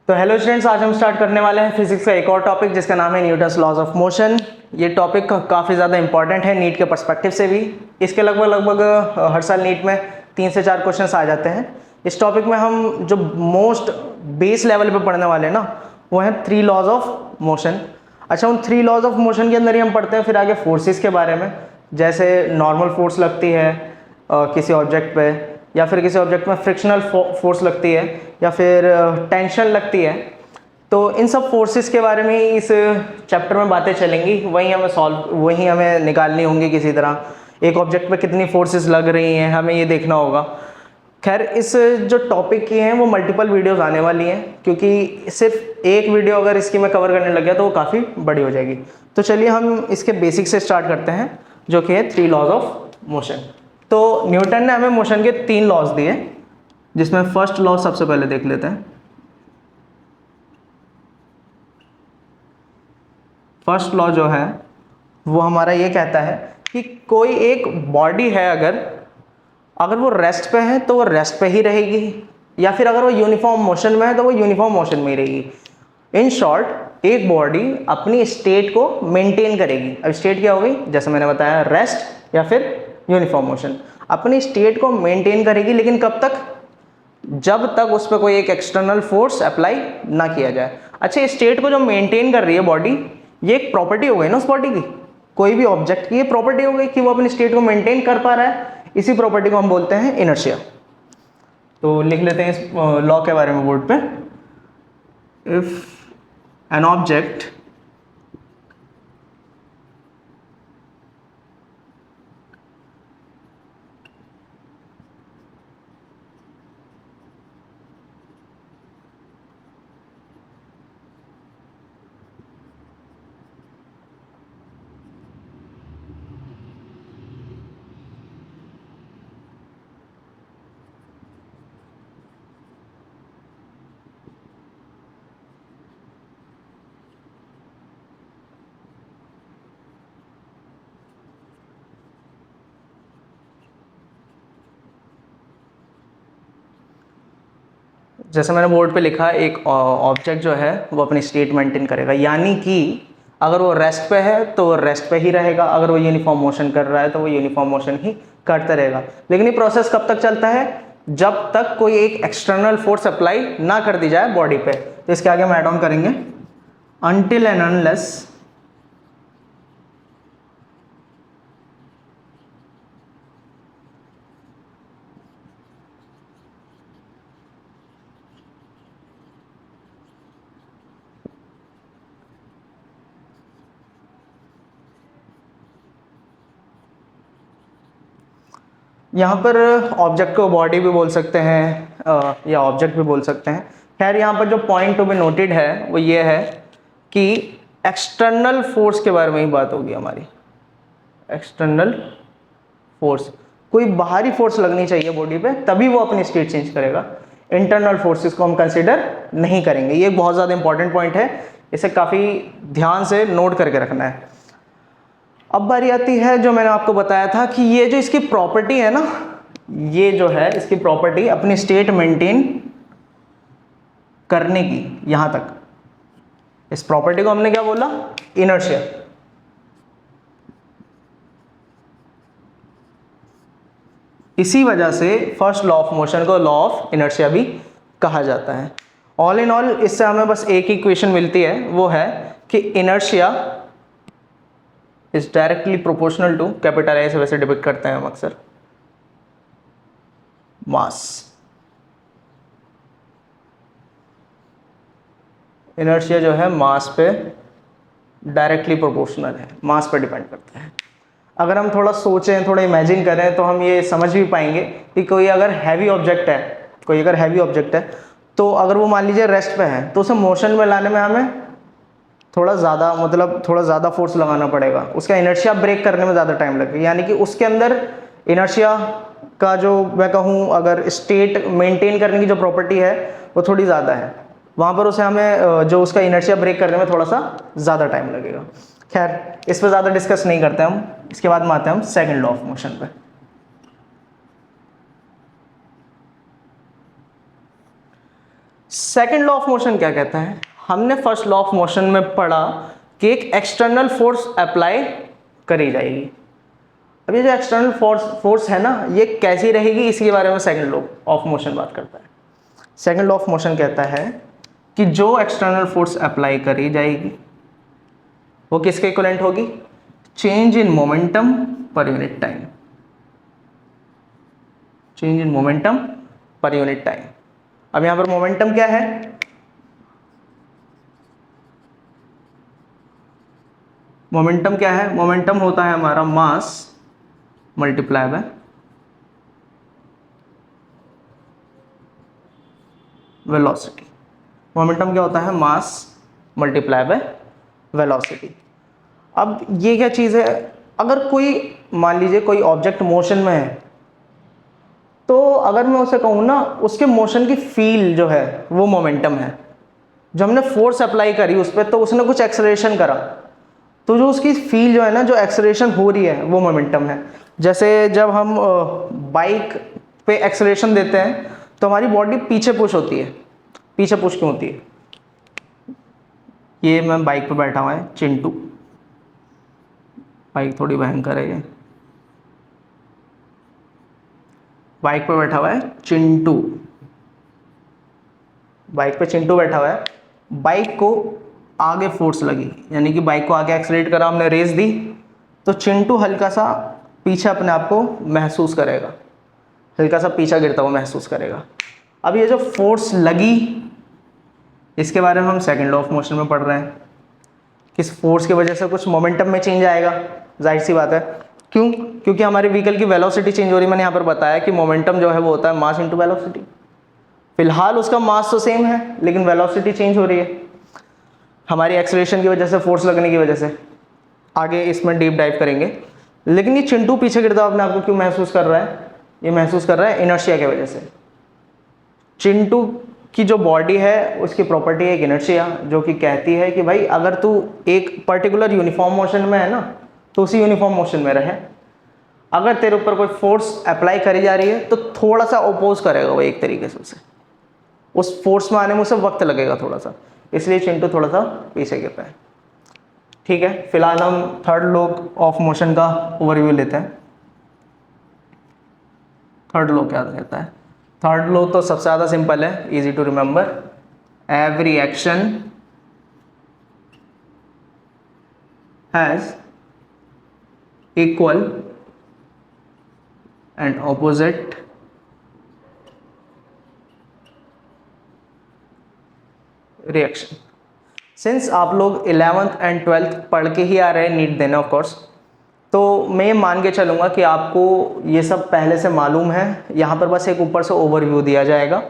तो hello students, आज हम स्टार्ट करने वाले हैं फिजिक्स का एक और टॉपिक जिसका नाम है न्यूटन्स लॉज ऑफ मोशन। ये टॉपिक काफ़ी ज़्यादा इंपॉर्टेंट है नीट के पर्सपेक्टिव से भी। इसके लगभग हर साल नीट में 3 से 4 क्वेश्चंस आ जाते हैं। इस टॉपिक में हम जो मोस्ट बेस लेवल पे पढ़ने वाले हैं ना, वो हैं 3 लॉज ऑफ मोशन। अच्छा, उन 3 लॉज ऑफ मोशन के अंदर ही हम पढ़ते हैं फिर आगे फोर्सेस के बारे में, जैसे नॉर्मल फोर्स लगती है किसी ऑब्जेक्ट पे, या फिर किसी ऑब्जेक्ट में फ्रिक्शनल फोर्स लगती है, या फिर टेंशन लगती है। तो इन सब फोर्सेस के बारे में इस चैप्टर में बातें चलेंगी। वही हमें निकालनी होंगी किसी तरह। एक ऑब्जेक्ट पे कितनी फोर्सेस लग रही हैं हमें ये देखना होगा। खैर, इस जो टॉपिक की हैं वो मल्टीपल वीडियोस आने वाली हैं, क्योंकि सिर्फ एक वीडियो अगर इसकी मैं कवर करने लग गया तो वो काफ़ी बड़ी हो जाएगी। तो चलिए हम इसके बेसिक से स्टार्ट करते हैं, जो कि है 3 लॉज ऑफ मोशन। तो न्यूटन ने हमें मोशन के 3 लॉज दिए, जिसमें फर्स्ट लॉ सबसे पहले देख लेते हैं। फर्स्ट लॉ जो है वो हमारा ये कहता है कि कोई एक बॉडी है, अगर वो रेस्ट पे है तो वो रेस्ट पे ही रहेगी, या फिर अगर वो यूनिफॉर्म मोशन में है तो वो यूनिफॉर्म मोशन में ही रहेगी। इन शॉर्ट, एक बॉडी अपनी स्टेट को मेंटेन करेगी। अब स्टेट क्या हो गई, जैसे मैंने बताया, रेस्ट या फिर यूनिफॉर्म मोशन। अपनी स्टेट को मेंटेन करेगी, लेकिन कब तक? जब तक उस पर कोई एक एक्सटर्नल फोर्स अप्लाई ना किया जाए। अच्छा, स्टेट को जो मेंटेन कर रही है बॉडी, ये एक प्रॉपर्टी हो गई ना उस बॉडी की। कोई भी ऑब्जेक्ट की ये प्रॉपर्टी हो गई कि वो अपनी स्टेट को मेंटेन कर पा रहा है। इसी प्रॉपर्टी को हम बोलते हैं इनर्शिया। तो लिख लेते हैं इस लॉ के बारे में बोर्ड पे। इफ एन ऑब्जेक्ट जैसे मैंने बोर्ड पे लिखा, एक ऑब्जेक्ट जो है वो अपनी स्टेट मेंटेन करेगा, यानी कि अगर वो रेस्ट पे है तो वो रेस्ट पे ही रहेगा, अगर वो यूनिफॉर्म मोशन कर रहा है तो वो यूनिफॉर्म मोशन ही करता रहेगा। लेकिन ये प्रोसेस कब तक चलता है? जब तक कोई एक एक्सटर्नल फोर्स अप्लाई ना कर दी जाए बॉडी पे। तो इसके आगे हम ऐड ऑन करेंगे, अनटिल एंड अनलेस यहाँ पर ऑब्जेक्ट को बॉडी भी बोल सकते हैं या ऑब्जेक्ट भी बोल सकते हैं। खैर, यहाँ पर जो पॉइंट टू बी नोटेड है वो ये है कि एक्सटर्नल फोर्स के बारे में ही बात होगी हमारी। एक्सटर्नल फोर्स, कोई बाहरी फोर्स लगनी चाहिए बॉडी पे, तभी वो अपनी स्टेट चेंज करेगा। इंटरनल फोर्सेस को हम कंसिडर नहीं करेंगे। ये बहुत ज़्यादा इंपॉर्टेंट पॉइंट है, इसे काफ़ी ध्यान से नोट करके रखना है। अब बारी आती है जो मैंने आपको बताया था कि ये जो इसकी प्रॉपर्टी है ना, ये जो है इसकी प्रॉपर्टी अपनी स्टेट मेंटेन करने की, यहां तक। इस प्रॉपर्टी को हमने क्या बोला? इनर्शिया। इसी वजह से फर्स्ट लॉ ऑफ मोशन को लॉ ऑफ इनर्शिया भी कहा जाता है। ऑल इन ऑल, इससे हमें बस एक ही इक्वेशन मिलती है, वो है कि inertia is directly proportional to, capital A से वैसे डिपिक्ट करते हैं हम अक्सर, मास। इनर्शिया जो है मास पे डायरेक्टली प्रोपोर्शनल है, मास पे डिपेंड करता है। अगर हम थोड़ा सोचें, थोड़ा इमेजिन करें, तो हम ये समझ भी पाएंगे कि कोई अगर हैवी ऑब्जेक्ट है, तो अगर वो मान लीजिए रेस्ट पे है, तो उसे मोशन में लाने में हमें थोड़ा ज़्यादा फोर्स लगाना पड़ेगा। उसका इनर्शिया ब्रेक करने में ज़्यादा टाइम लगेगा, यानी कि उसके अंदर इनर्शिया का जो मैं कहूँ, अगर स्टेट मेंटेन करने की जो प्रॉपर्टी है वो थोड़ी ज़्यादा है, वहाँ पर उसे हमें जो उसका इनर्शिया ब्रेक करने में थोड़ा सा ज़्यादा टाइम लगेगा। खैर, इस पर ज़्यादा डिस्कस नहीं करते हम। इसके बाद में आते हैं हम सेकेंड लॉ ऑफ मोशन पे। सेकंड लॉ ऑफ मोशन क्या कहता है? हमने फर्स्ट लॉ ऑफ मोशन में पढ़ा कि एक एक्सटर्नल फोर्स अप्लाई करी जाएगी। अब ये जो एक्सटर्नल फोर्स है ना, ये कैसी रहेगी, इसके बारे में सेकंड लॉ ऑफ मोशन बात करता है। सेकंड लॉ ऑफ मोशन कहता है कि जो एक्सटर्नल फोर्स अप्लाई करी जाएगी वो किसके इक्विवेलेंट होगी? Change in momentum per unit time. Change in momentum per unit time. अब यहां पर मोमेंटम क्या है? मोमेंटम क्या है? मोमेंटम होता है हमारा मास मल्टीप्लाई बाय वेलोसिटी। मोमेंटम क्या होता है? मास मल्टीप्लाई बाय वेलोसिटी। अब ये क्या चीज़ है? अगर कोई मान लीजिए कोई ऑब्जेक्ट मोशन में है, तो अगर मैं उसे कहूँ ना, उसके मोशन की फील जो है वो मोमेंटम है। जो हमने फोर्स अप्लाई करी उस पर, तो उसने कुछ एक्सेलरेशन करा, तो जो उसकी फील जो है ना, जो एक्सेलरेशन हो रही है, वो मोमेंटम है। जैसे जब हम बाइक पे एक्सेलरेशन देते हैं तो हमारी बॉडी पीछे पुश होती है। पीछे पुश क्यों होती है? ये मैं बाइक पे बैठा हुआ है चिंटू, बाइक थोड़ी भयंकर है ये। बाइक पे बैठा हुआ है चिंटू, बाइक पे चिंटू बैठा हुआ है। बाइक को आगे फोर्स लगी, यानी कि बाइक को आगे एक्सेलरेट करा, हमने रेस दी, तो चिंटू हल्का सा पीछे अपने आप को महसूस करेगा, हल्का सा पीछा गिरता हुआ महसूस करेगा। अब ये जो फोर्स लगी, इसके बारे में हम सेकंड लॉ ऑफ मोशन में पढ़ रहे हैं। किस फोर्स की वजह से कुछ मोमेंटम में चेंज आएगा, जाहिर सी बात है। क्यों? क्योंकि हमारे व्हीकल की वेलोसिटी चेंज हो रही है। मैंने यहाँ पर बताया कि मोमेंटम जो है वो होता है मास इंटू वेलोसिटी। फिलहाल उसका मास तो सेम है, लेकिन वेलोसिटी चेंज हो रही है हमारी एक्सेलरेशन की वजह से, फोर्स लगने की वजह से। आगे इसमें डीप डाइव करेंगे। लेकिन ये चिंटू पीछे गिरता हुआ अपने आप को क्यों महसूस कर रहा है? ये महसूस कर रहा है इनर्शिया की वजह से। चिंटू की जो बॉडी है उसकी प्रॉपर्टी है एक इनर्शिया, जो कि कहती है कि भाई अगर तू एक पर्टिकुलर यूनिफॉर्म मोशन में है ना, तो उसी यूनिफॉर्म मोशन में रहे। अगर तेरे ऊपर कोई फोर्स अप्लाई करी जा रही है तो थोड़ा सा अपोज करेगा वो एक तरीके से, उसे उस फोर्स में आने में उसे वक्त लगेगा थोड़ा सा, इसलिए चिंटू थोड़ा सा पीछे गिरता है। ठीक है, फिलहाल हम थर्ड लॉ ऑफ मोशन का ओवरव्यू लेते हैं। थर्ड लॉ क्या कहता है? थर्ड लॉ तो सबसे ज़्यादा सिंपल है, easy to remember. Every action has equal and opposite reaction. सिंस आप लोग 11th एंड 12th पढ़ के ही आ रहे हैं नीट देने ऑफ कोर्स, तो मैं मान के चलूँगा कि आपको ये सब पहले से मालूम है। यहाँ पर बस एक ऊपर से ओवरव्यू दिया जाएगा,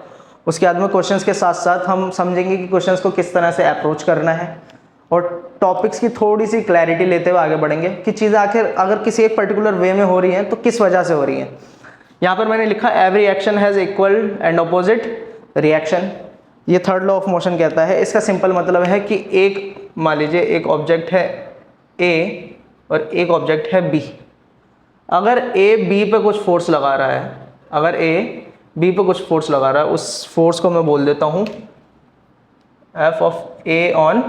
उसके बाद में क्वेश्चंस के साथ साथ हम समझेंगे कि क्वेश्चंस को किस तरह से अप्रोच करना है, और टॉपिक्स की थोड़ी सी क्लैरिटी लेते हुए आगे बढ़ेंगे कि चीज़ें आखिर अगर किसी एक पर्टिकुलर वे में हो रही हैं तो किस वजह से हो रही हैं। यहाँ पर मैंने लिखा every action has equal and opposite reaction. ये थर्ड लॉ ऑफ मोशन कहता है। इसका सिंपल मतलब है कि एक, मान लीजिए एक ऑब्जेक्ट है ए और एक ऑब्जेक्ट है बी। अगर ए बी पे कुछ फोर्स लगा रहा है, अगर ए बी पे कुछ फोर्स लगा रहा है, उस फोर्स को मैं बोल देता हूँ F of A on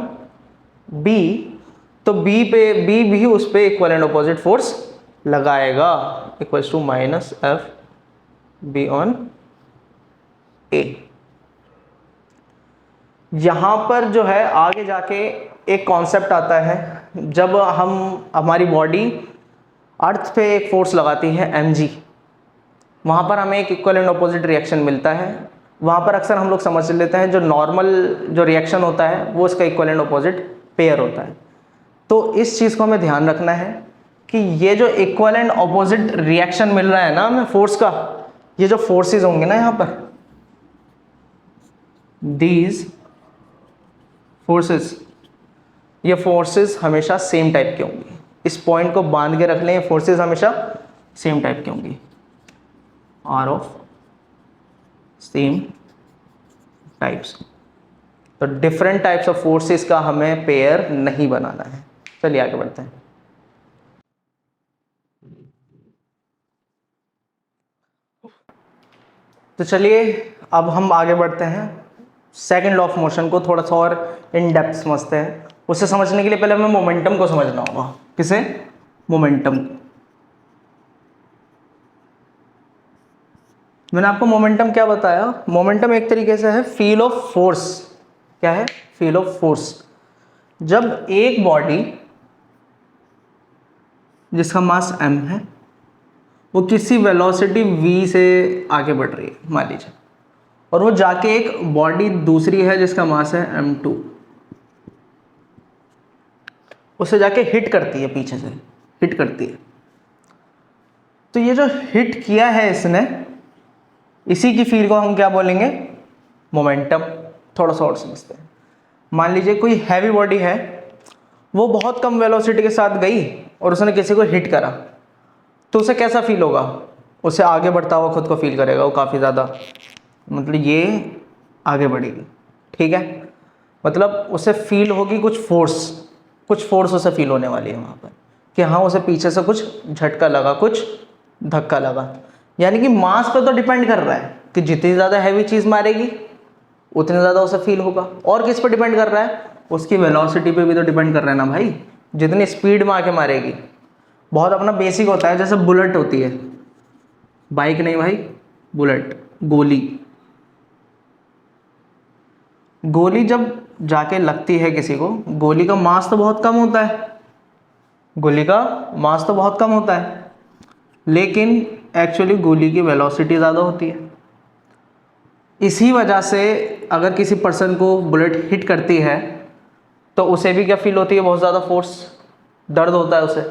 B, तो बी भी उस पे इक्वल एंड अपोजिट फोर्स लगाएगा, equals to minus F B on A. यहाँ पर जो है आगे जाके एक कॉन्सेप्ट आता है, जब हमारी बॉडी अर्थ पे एक फोर्स लगाती है mg, वहाँ पर हमें एक इक्वल एंड अपोजिट रिएक्शन मिलता है। वहाँ पर अक्सर हम लोग समझ लेते हैं जो नॉर्मल जो रिएक्शन होता है वो इसका इक्वल एंड अपोजिट पेयर होता है। तो इस चीज़ को हमें ध्यान रखना है कि ये जो इक्वल एंड अपोजिट रिएक्शन मिल रहा है ना हमें फोर्स का, ये जो फोर्सेस होंगे ना यहाँ पर, दीज फोर्सेस, ये फोर्सेस हमेशा सेम टाइप के होंगी। इस पॉइंट को बांध के रख लें, ये फोर्सेस हमेशा सेम टाइप की होंगी, आर ऑफ सेम टाइप्स। तो डिफरेंट टाइप्स ऑफ फोर्सेस का हमें पेयर नहीं बनाना है। चलिए आगे बढ़ते हैं। तो चलिए अब हम आगे बढ़ते हैं सेकंड लॉ ऑफ मोशन को थोड़ा सा और इन डेप्थ समझते हैं। उसे समझने के लिए पहले हमें मोमेंटम को समझना होगा। किसे? मोमेंटम। मैंने आपको मोमेंटम क्या बताया? मोमेंटम एक तरीके से है फील ऑफ फोर्स। क्या है? Feel of force. जब एक बॉडी जिसका मास m है वो किसी वेलोसिटी v से आगे बढ़ रही है मान लीजिए, और वो जाके एक बॉडी दूसरी है जिसका मास है m2, उसे जाके हिट करती है, पीछे से हिट करती है। तो ये जो हिट किया है इसने, इसी की फील को हम क्या बोलेंगे? मोमेंटम। थोड़ा सा और समझते हैं। मान लीजिए कोई हैवी बॉडी है, वो बहुत कम वेलोसिटी के साथ गई और उसने किसी को हिट करा, तो उसे कैसा फील होगा? उसे आगे बढ़ता हुआ खुद को फील करेगा वो काफ़ी ज़्यादा, मतलब ये आगे बढ़ेगी, ठीक है। मतलब उसे फील होगी कुछ फोर्स उसे फील होने वाली है वहाँ पर, कि हाँ उसे पीछे से कुछ झटका लगा, कुछ धक्का लगा। यानी कि मास पर तो डिपेंड कर रहा है कि जितनी ज़्यादा हैवी चीज़ मारेगी उतने ज़्यादा उसे फील होगा। और किस पर डिपेंड कर रहा है? उसकी वेलोसिटी पे भी तो डिपेंड कर रहा है ना भाई। जितनी स्पीड में आके मारेगी, बहुत अपना बेसिक होता है, जैसे बुलेट होती है, बाइक नहीं भाई, बुलेट, गोली जब जाके लगती है किसी को, गोली का मास तो बहुत कम होता है, लेकिन एक्चुअली गोली की वेलोसिटी ज़्यादा होती है। इसी वजह से अगर किसी पर्सन को बुलेट हिट करती है तो उसे भी क्या फील होती है? बहुत ज़्यादा फोर्स, दर्द होता है उसे।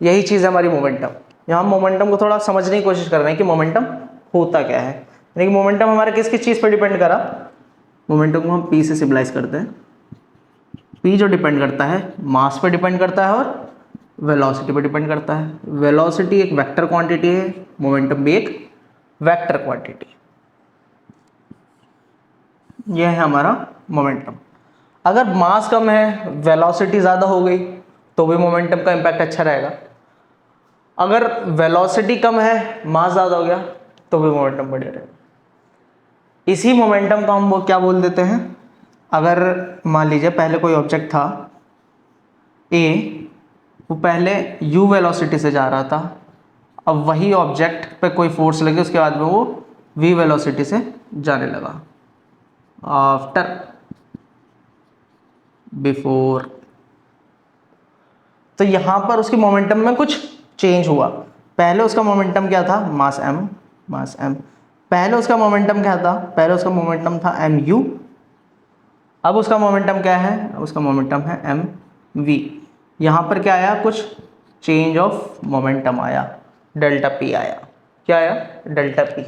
यही चीज़ है हमारी मोमेंटम। यहाँ हम मोमेंटम को थोड़ा समझने की कोशिश कर रहे हैं कि मोमेंटम होता क्या है। यानी कि मोमेंटम हमारा किस किस चीज़ पर डिपेंड करा? मोमेंटम को हम पी से सिम्बलाइज करते हैं। पी जो डिपेंड करता है मास पर डिपेंड करता है और वेलोसिटी पर डिपेंड करता है। वेलोसिटी एक वेक्टर क्वांटिटी है, मोमेंटम भी एक वेक्टर क्वांटिटी। यह है हमारा मोमेंटम। अगर मास कम है, वेलोसिटी ज़्यादा हो गई, तो भी मोमेंटम का इम्पैक्ट अच्छा रहेगा। अगर वेलोसिटी कम है, मास ज़्यादा हो गया, तो भी मोमेंटम बढ़िया रहेगा। इसी मोमेंटम को हम वो क्या बोल देते हैं? अगर मान लीजिए पहले कोई ऑब्जेक्ट था A, वो पहले u वेलोसिटी से जा रहा था, अब वही ऑब्जेक्ट पे कोई फोर्स लगी, उसके बाद में वो v वेलोसिटी से जाने लगा। आफ्टर, बिफोर, तो यहां पर उसकी मोमेंटम में कुछ चेंज हुआ। पहले उसका मोमेंटम क्या था? मास m। पहले उसका मोमेंटम क्या था? पहले उसका मोमेंटम था mu। अब उसका मोमेंटम क्या है? उसका मोमेंटम है mv। यहां पर क्या आया? कुछ चेंज ऑफ मोमेंटम आया, डेल्टा p आया। क्या आया? Delta p।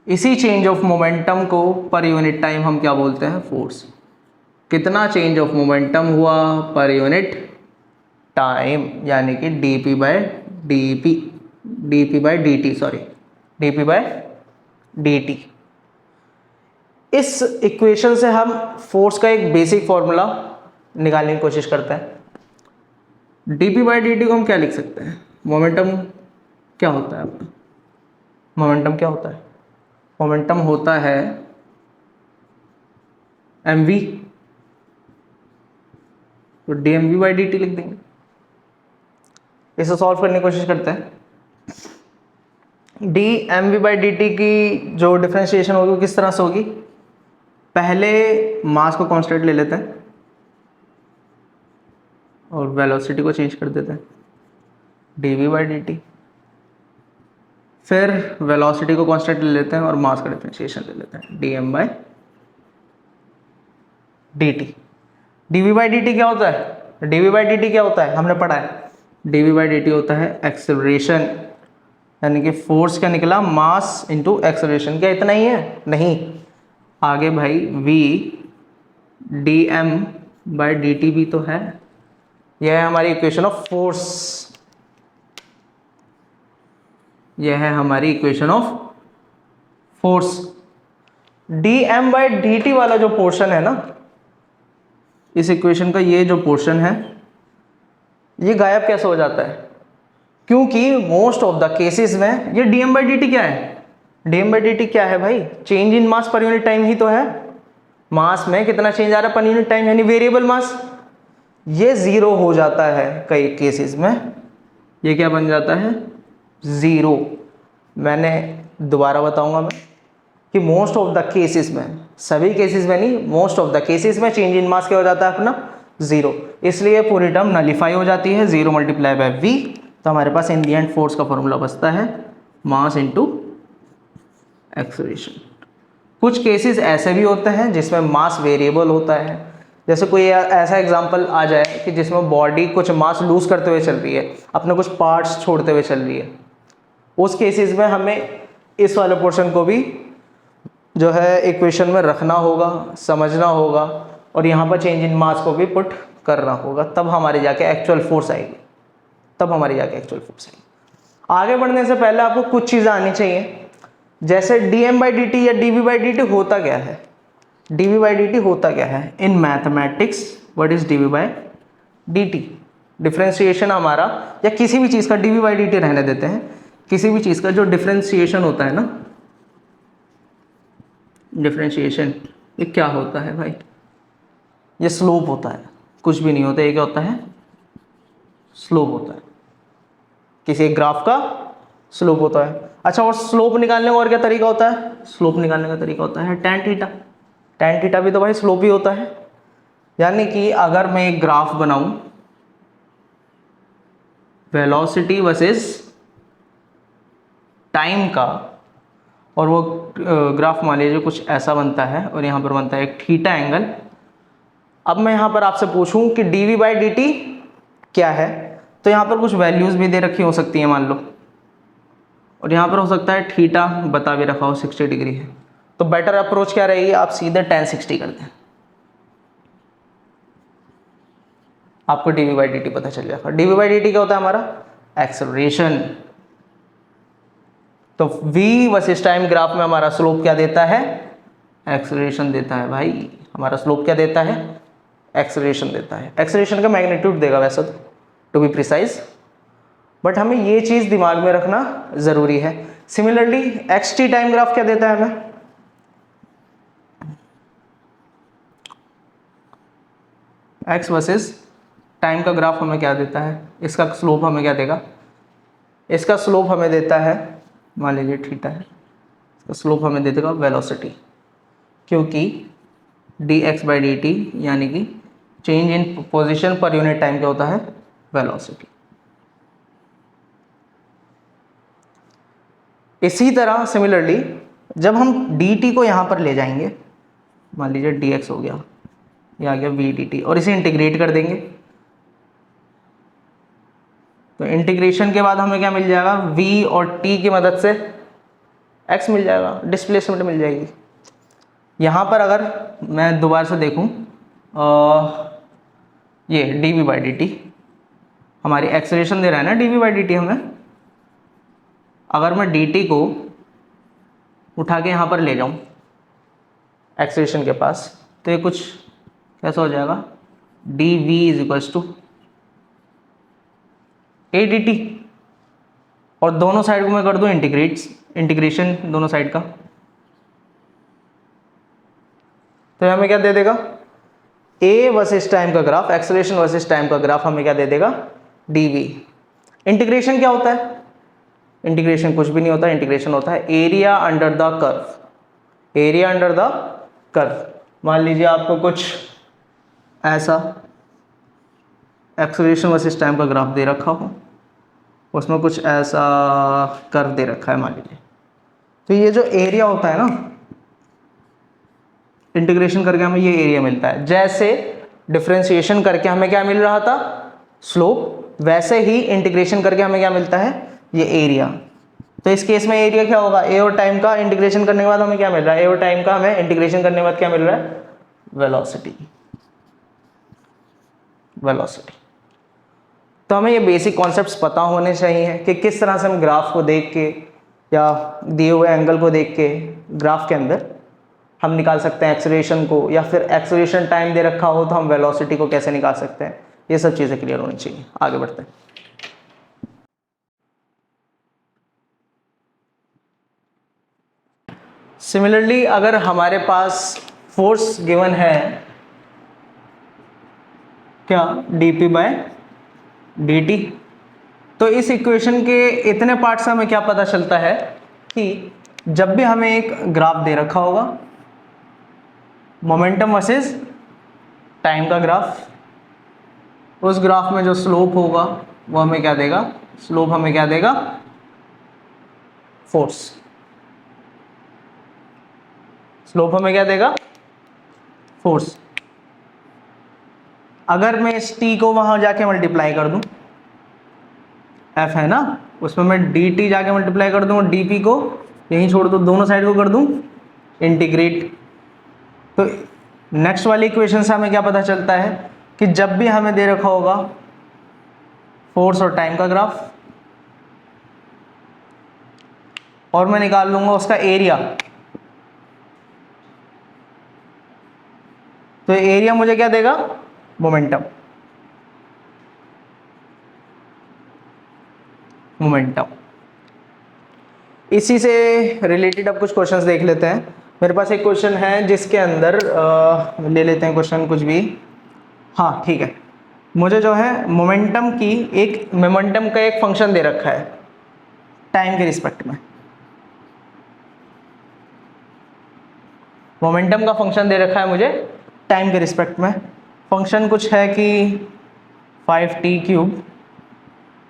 इसी चेंज ऑफ मोमेंटम को पर यूनिट टाइम हम क्या बोलते हैं? फोर्स। कितना चेंज ऑफ मोमेंटम हुआ पर यूनिट टाइम, यानी कि dp बाय dt। इस इक्वेशन से हम फोर्स का एक बेसिक फॉर्मूला निकालने की कोशिश करते हैं। dp बाय dt को हम क्या लिख सकते हैं? मोमेंटम क्या होता है अपना? मोमेंटम क्या होता है? मोमेंटम होता है mv, तो dmv बाई dt लिख देंगे। इसे सॉल्व करने की कोशिश करते हैं। dmv बाई dt की जो डिफरेंशिएशन होगी वो किस तरह से होगी? पहले मास को कांस्टेंट ले लेते हैं और वेलोसिटी को चेंज कर देते हैं, dv बाई dt। फिर वेलोसिटी को कांस्टेंट ले लेते हैं और मास का डिफरेंशिएशन ले लेते हैं, dm by dt। dv by dt क्या होता है? dv बाई dt क्या होता है? हमने पढ़ा है, dv बाई dt होता है एक्सेलरेशन, यानी कि फोर्स क्या निकला? मास इंटू एक्सेलरेशन। क्या इतना ही है? नहीं, आगे भाई v dm बाई dt भी तो है। यह है हमारी इक्वेशन ऑफ फोर्स, यह है हमारी equation of force. dm by dt वाला जो पोर्शन है ना इस इक्वेशन का, ये जो पोर्शन है ये गायब कैसे हो जाता है? क्योंकि मोस्ट ऑफ द केसेस में ये dm बाई dt क्या है? dm बाई dt क्या है भाई? Change in mass per unit time ही तो है। मास में कितना चेंज आ रहा है पर यूनिट टाइम, यानी वेरिएबल मास, ये 0 हो जाता है कई केसेस में। ये क्या बन जाता है? 0। मैंने दोबारा बताऊंगा मैं कि मोस्ट ऑफ द केसेस में, सभी केसेस में नहीं, मोस्ट ऑफ द केसेस में चेंज इन मास क्या हो जाता है अपना? 0। इसलिए पूरी टर्म नलीफाई हो जाती है, 0 मल्टीप्लाई बाय v। तो हमारे पास इन दी एंड फोर्स का फॉर्मूला बचता है मास इनटू एक्सेलरेशन। कुछ केसेस ऐसे भी होते हैं जिसमें मास वेरिएबल होता है, जैसे कोई ऐसा एग्जांपल आ जाए कि जिसमें बॉडी कुछ मास लूज करते हुए चल रही है, अपने कुछ पार्ट्स छोड़ते हुए चल रही है, उस केसेस में हमें इस वाले पोर्शन को भी जो है इक्वेशन में रखना होगा, समझना होगा, और यहाँ पर चेंज इन मास को भी पुट करना होगा, तब हमारी जाके एक्चुअल फोर्स आएगी, तब हमारी जाके एक्चुअल फोर्स आएगी। आगे बढ़ने से पहले आपको कुछ चीज़ें आनी चाहिए, जैसे dm/dt या dv/dt होता क्या है? dv/dt होता क्या है? In mathematics what is dv/dt? Differentiation हमारा, या किसी भी चीज़ का dv/dt रहने देते हैं, किसी भी चीज़ का जो डिफ्रेंसिएशन होता है ना, डिफ्रेंशिएशन, ये क्या होता है भाई? ये स्लोप होता है, कुछ भी नहीं होता। ये क्या होता है? स्लोप होता है, किसी एक ग्राफ का स्लोप होता है। अच्छा, और स्लोप निकालने का और क्या तरीका होता है? स्लोप निकालने का तरीका होता है tan थीटा। tan थीटा भी तो भाई स्लोप ही होता है। यानी कि अगर मैं एक ग्राफ बनाऊं, वेलोसिटी वर्सेस टाइम का, और वो ग्राफ मान लीजिए कुछ ऐसा बनता है, और यहाँ पर बनता है एक थीटा एंगल। अब मैं यहाँ पर आपसे पूछूं कि dv/dt क्या है, तो यहाँ पर कुछ वैल्यूज भी दे रखी हो सकती है मान लो, और यहाँ पर हो सकता है थीटा बता भी रखा हो 60 डिग्री है। तो बेटर अप्रोच क्या रहेगी? आप सीधे tan 60 कर दें, आपको dv/dt पता चल जाएगा। dv/dt क्या होता है हमारा? एक्सेलरेशन। तो v वर्सेस टाइम ग्राफ में हमारा स्लोप क्या देता है? एक्सेलरेशन देता है भाई। हमारा स्लोप क्या देता है? एक्सेलरेशन देता है। एक्सेलरेशन का मैग्नीट्यूड देगा वैसे तो, टू बी प्रिसाइज, बट हमें ये चीज दिमाग में रखना जरूरी है। सिमिलरली xt टाइम ग्राफ क्या देता है हमें? x वर्सेस टाइम का ग्राफ हमें क्या देता है? इसका स्लोप हमें क्या देगा? इसका स्लोप हमें देता है, मान लीजिए थीटा है, इसका स्लोप हमें दे देगा वेलोसिटी, क्योंकि dx/dt यानी कि change in position per unit time क्या होता है? वेलोसिटी। इसी तरह सिमिलरली जब हम dt को यहाँ पर ले जाएंगे, मान लीजिए dx हो गया, ये आ गया v/dt, और इसे इंटीग्रेट कर देंगे, तो इंटीग्रेशन के बाद हमें क्या मिल जाएगा? v और t की मदद से x मिल जाएगा, डिस्प्लेसमेंट मिल जाएगी। यहाँ पर अगर मैं दोबारा से देखूँ, ये dv/dt हमारी एक्सेलरेशन दे रहा है ना, dv/dt हमें। अगर मैं dt को उठा के यहाँ पर ले जाऊँ एक्सेलरेशन के पास, तो ये कुछ कैसा हो जाएगा? dv = a dt, और दोनों साइड को मैं कर दूँ इंटीग्रेशन दोनों साइड का, तो हमें क्या दे देगा? a वर्सेस टाइम का ग्राफ, एक्सेलरेशन वर्सेस टाइम का ग्राफ हमें क्या दे देगा? dv। इंटीग्रेशन क्या होता है? इंटीग्रेशन कुछ भी नहीं होता, इंटीग्रेशन होता है area under the curve. Area under the curve. मान लीजिए आपको कुछ ऐसा एक्सेलरेशन वर्सेस टाइम का ग्राफ दे रखा हो, उसमें कुछ ऐसा कर्व दे रखा है मान लीजिए, तो ये जो एरिया होता है ना, इंटीग्रेशन करके हमें ये एरिया मिलता है। जैसे डिफरेंशिएशन करके हमें क्या मिल रहा था? स्लोप। वैसे ही इंटीग्रेशन करके हमें क्या मिलता है? ये एरिया। तो इस केस में एरिया क्या होगा? ए और टाइम का इंटीग्रेशन करने के बाद हमें क्या मिल रहा है? ए और टाइम का हमें इंटीग्रेशन करने के बाद क्या मिल रहा है? वेलोसिटी। वेलोसिटी। तो हमें ये बेसिक कॉन्सेप्ट्स पता होने चाहिए कि किस तरह से हम ग्राफ को देख के या दिए हुए एंगल को देख के ग्राफ के अंदर हम निकाल सकते हैं एक्सेलरेशन को, या फिर एक्सेलरेशन टाइम दे रखा हो तो हम वेलोसिटी को कैसे निकाल सकते हैं। ये सब चीज़ें क्लियर होनी चाहिए। आगे बढ़ते हैं। सिमिलरली अगर हमारे पास फोर्स गिवन है क्या, dp बाय dt। तो इस इक्वेशन के इतने पार्ट से हमें क्या पता चलता है कि जब भी हमें एक ग्राफ दे रखा होगा, मोमेंटम वर्सेस टाइम का ग्राफ, उस ग्राफ में जो स्लोप होगा वो हमें क्या देगा, स्लोप हमें क्या देगा, फोर्स। स्लोप हमें क्या देगा, फोर्स। अगर मैं इस t को वहां जाके मल्टीप्लाई कर दूं, f है ना, उसमें मैं dt जाके मल्टीप्लाई कर दूं और dp को यहीं छोड़ दूं, दोनों साइड को कर दूं इंटीग्रेट, तो नेक्स्ट वाली इक्वेशन से हमें क्या पता चलता है कि जब भी हमें दे रखा होगा फोर्स और टाइम का ग्राफ, और मैं निकाल लूंगा उसका एरिया, तो एरिया मुझे क्या देगा, मोमेंटम। मोमेंटम इसी से रिलेटेड अब कुछ क्वेश्चंस देख लेते हैं। मेरे पास एक क्वेश्चन है जिसके अंदर ले लेते हैं क्वेश्चन कुछ भी, हाँ ठीक है। मुझे जो है मोमेंटम का एक फंक्शन दे रखा है टाइम के रिस्पेक्ट में। मोमेंटम का फंक्शन दे रखा है मुझे टाइम के रिस्पेक्ट में। फंक्शन कुछ है कि 5t³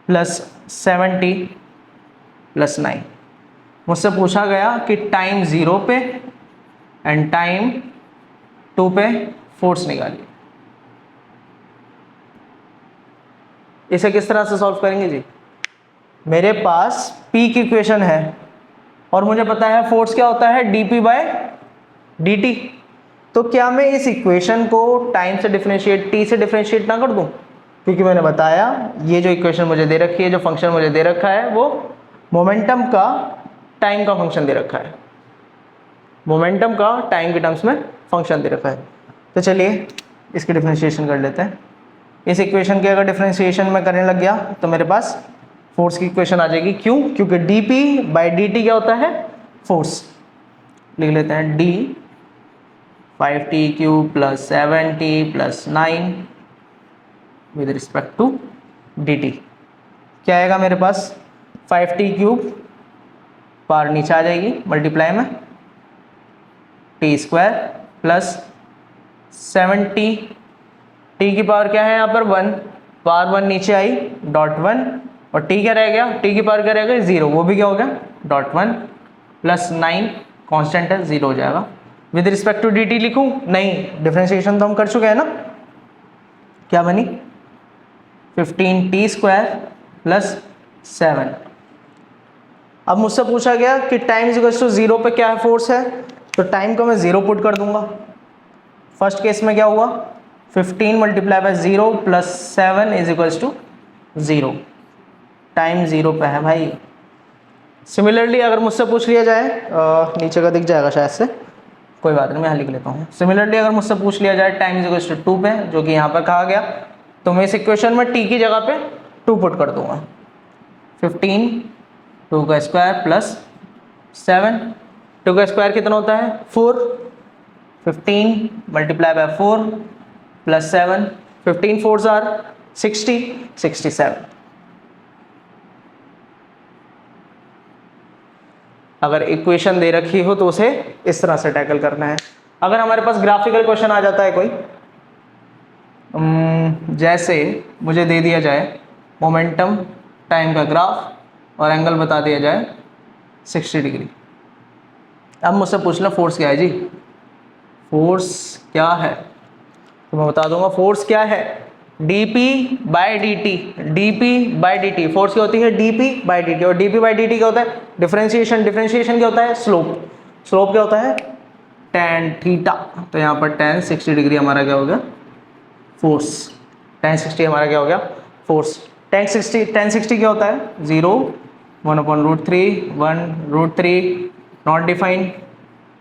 प्लस 7t प्लस 9। मुझसे पूछा गया कि टाइम 0 पे एंड टाइम 2 पे फोर्स निकालिए। इसे किस तरह से सॉल्व करेंगे जी, मेरे पास p की इक्वेशन है और मुझे पता है फोर्स क्या होता है, dp बाय dt। तो क्या मैं इस इक्वेशन को टाइम से डिफरेंशिएट, t से डिफरेंशिएट ना कर दूं, क्योंकि मैंने बताया ये जो इक्वेशन मुझे दे रखी है, जो फंक्शन मुझे दे रखा है, वो मोमेंटम का टाइम का फंक्शन दे रखा है, मोमेंटम का टाइम के टर्म्स में फंक्शन दे रखा है। तो चलिए इसकी डिफरेंशिएशन कर लेते हैं। इस इक्वेशन की अगर डिफरेंशिएशन में करने लग गया तो मेरे पास फोर्स की इक्वेशन आ जाएगी। क्यों, क्योंकि dp बाई dt क्या होता है, फोर्स। लिख लेते हैं d 5t³ plus 7t plus 9 with respect to dt। क्या आएगा मेरे पास, 5t³ पावर नीचे आ जाएगी मल्टीप्लाई में t² प्लस 7t, t की पावर क्या है यहाँ पर 1, पावर 1 नीचे आई डॉट 1, और t क्या रह गया, t की पावर क्या रह गया 0, वो भी क्या हो गया डॉट 1 प्लस 9 कांस्टेंट है 0 हो जाएगा। विद रिस्पेक्ट टू dt लिखूं, नहीं, डिफरेंशिएशन तो हम कर चुके हैं ना। क्या बनी 15t² प्लस 7। अब मुझसे पूछा गया कि टाइम इज इक्वल टू 0 पे क्या है, फोर्स है, तो टाइम को मैं 0 पुट कर दूंगा। फर्स्ट केस में क्या हुआ, 15 multiply by 0 plus 7 is equal to 0। Time 0 पे है भाई। सिमिलरली अगर मुझसे पूछ लिया जाए, नीचे का दिख जाएगा शायद से, कोई बात नहीं मैं यहाँ लिख लेता हूँ। सिमिलरली अगर मुझसे पूछ लिया जाए टाइम इज इक्वल टू 2 पे, जो कि यहाँ पर कहा गया, तो मैं इस इक्वेशन में t की जगह पे 2 पुट कर दूंगा। 15 2 का स्क्वायर प्लस 7, 2 का स्क्वायर कितना होता है 4, 15 multiply bye 4 plus 7, 15 4s are 60, 67। अगर इक्वेशन दे रखी हो तो उसे इस तरह से टैकल करना है। अगर हमारे पास ग्राफिकल क्वेश्चन आ जाता है कोई, जैसे मुझे दे दिया जाए मोमेंटम टाइम का ग्राफ और एंगल बता दिया जाए 60 डिग्री। अब मुझसे पूछ लो फोर्स क्या है जी, फोर्स क्या है, तो मैं बता दूंगा फोर्स क्या है, dp by dt, dp by dt। Force क्या होती है dp बाई dt, और dp बाई dt क्या होता है डिफरेंशिएशन, डिफरेंशिएशन क्या होता है स्लोप, स्लोप क्या होता है tan थीटा। तो यहाँ पर tan 60 डिग्री हमारा क्या हो गया फोर्स, tan 60 हमारा क्या हो गया फोर्स। tan 60 क्या होता है 0, 1/√3, 1√3 नॉट डिफाइंड।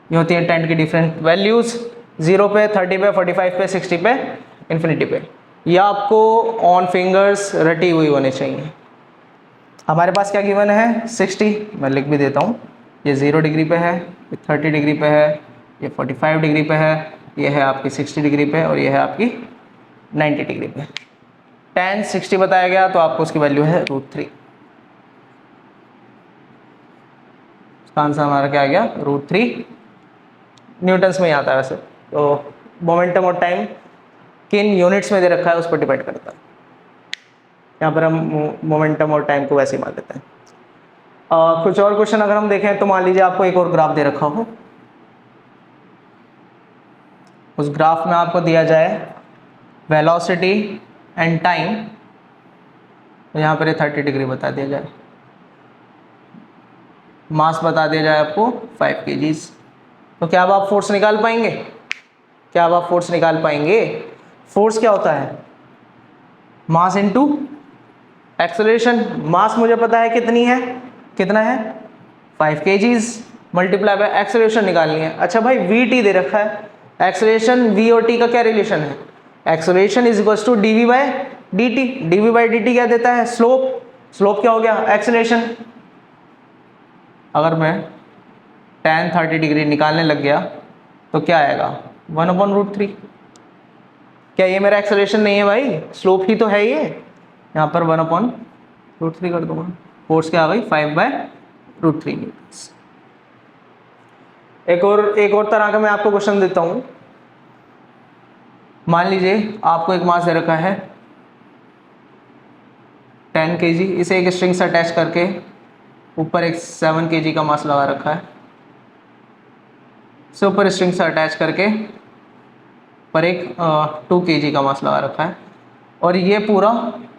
ये होती है tan की डिफरेंट वैल्यूज, 0 पे, 30 पे, 45 पे, 60 पे, इन्फिनिटी पे। ये आपको ऑन फिंगर्स रटी हुई होनी चाहिए। हमारे पास क्या गिवन है 60, मैं लिख भी देता हूँ। ये 0 डिग्री पे है, ये 30 डिग्री पे है, ये 45 डिग्री पे है, ये है आपकी 60 डिग्री पे और ये है आपकी 90 डिग्री पे। tan 60 बताया गया तो आपको उसकी वैल्यू है √3। इसका आंसर हमारा क्या आ गया, √3 न्यूटन्स में ही आता है वैसे। तो मोमेंटम और टाइम किन यूनिट्स में दे रखा है उस पर डिपेंड करता है। यहाँ पर हम मोमेंटम और टाइम को वैसे ही मान लेते हैं। कुछ और क्वेश्चन अगर हम देखें तो मान लीजिए आपको एक और ग्राफ दे रखा हो, उस ग्राफ में आपको दिया जाए वेलोसिटी एंड टाइम, तो यहाँ पर 30 डिग्री बता दिया जाए, मास बता दिया जाए आपको 5 kgs, तो क्या अब आप फोर्स निकाल पाएंगे? क्या अब आप फोर्स निकाल पाएंगे? फोर्स क्या होता है? Mass into acceleration. मास मुझे पता है कितनी है, कितना है 5 kgs, मल्टीप्लाई बाय एक्सेलरेशन निकालनी है। अच्छा भाई vt दे रखा है, एक्सेलरेशन v और t का क्या रिलेशन है? Acceleration is equals to dv by dt। dv by dt क्या देता है? स्लोप। स्लोप क्या हो गया? एक्सेलरेशन। अगर मैं tan 30 डिग्री निकालने लग गया तो क्या आएगा? 1/√3। क्या ये मेरा एक्सेलरेशन नहीं है भाई? स्लोप ही तो है ये। यहाँ पर 1/√3 कर दूंगा। फोर्स क्या आ गई? 5/√3 न्यूटन्स। एक और तरह का मैं आपको क्वेश्चन देता हूँ। मान लीजिए आपको एक मास दे रखा है 10 kg, इसे एक स्ट्रिंग से अटैच करके ऊपर एक 7 kg का मास लगा रखा है, इसे ऊपर स्ट्रिंग से अटैच करके पर एक 2 kg का मास लगा रखा है, और ये पूरा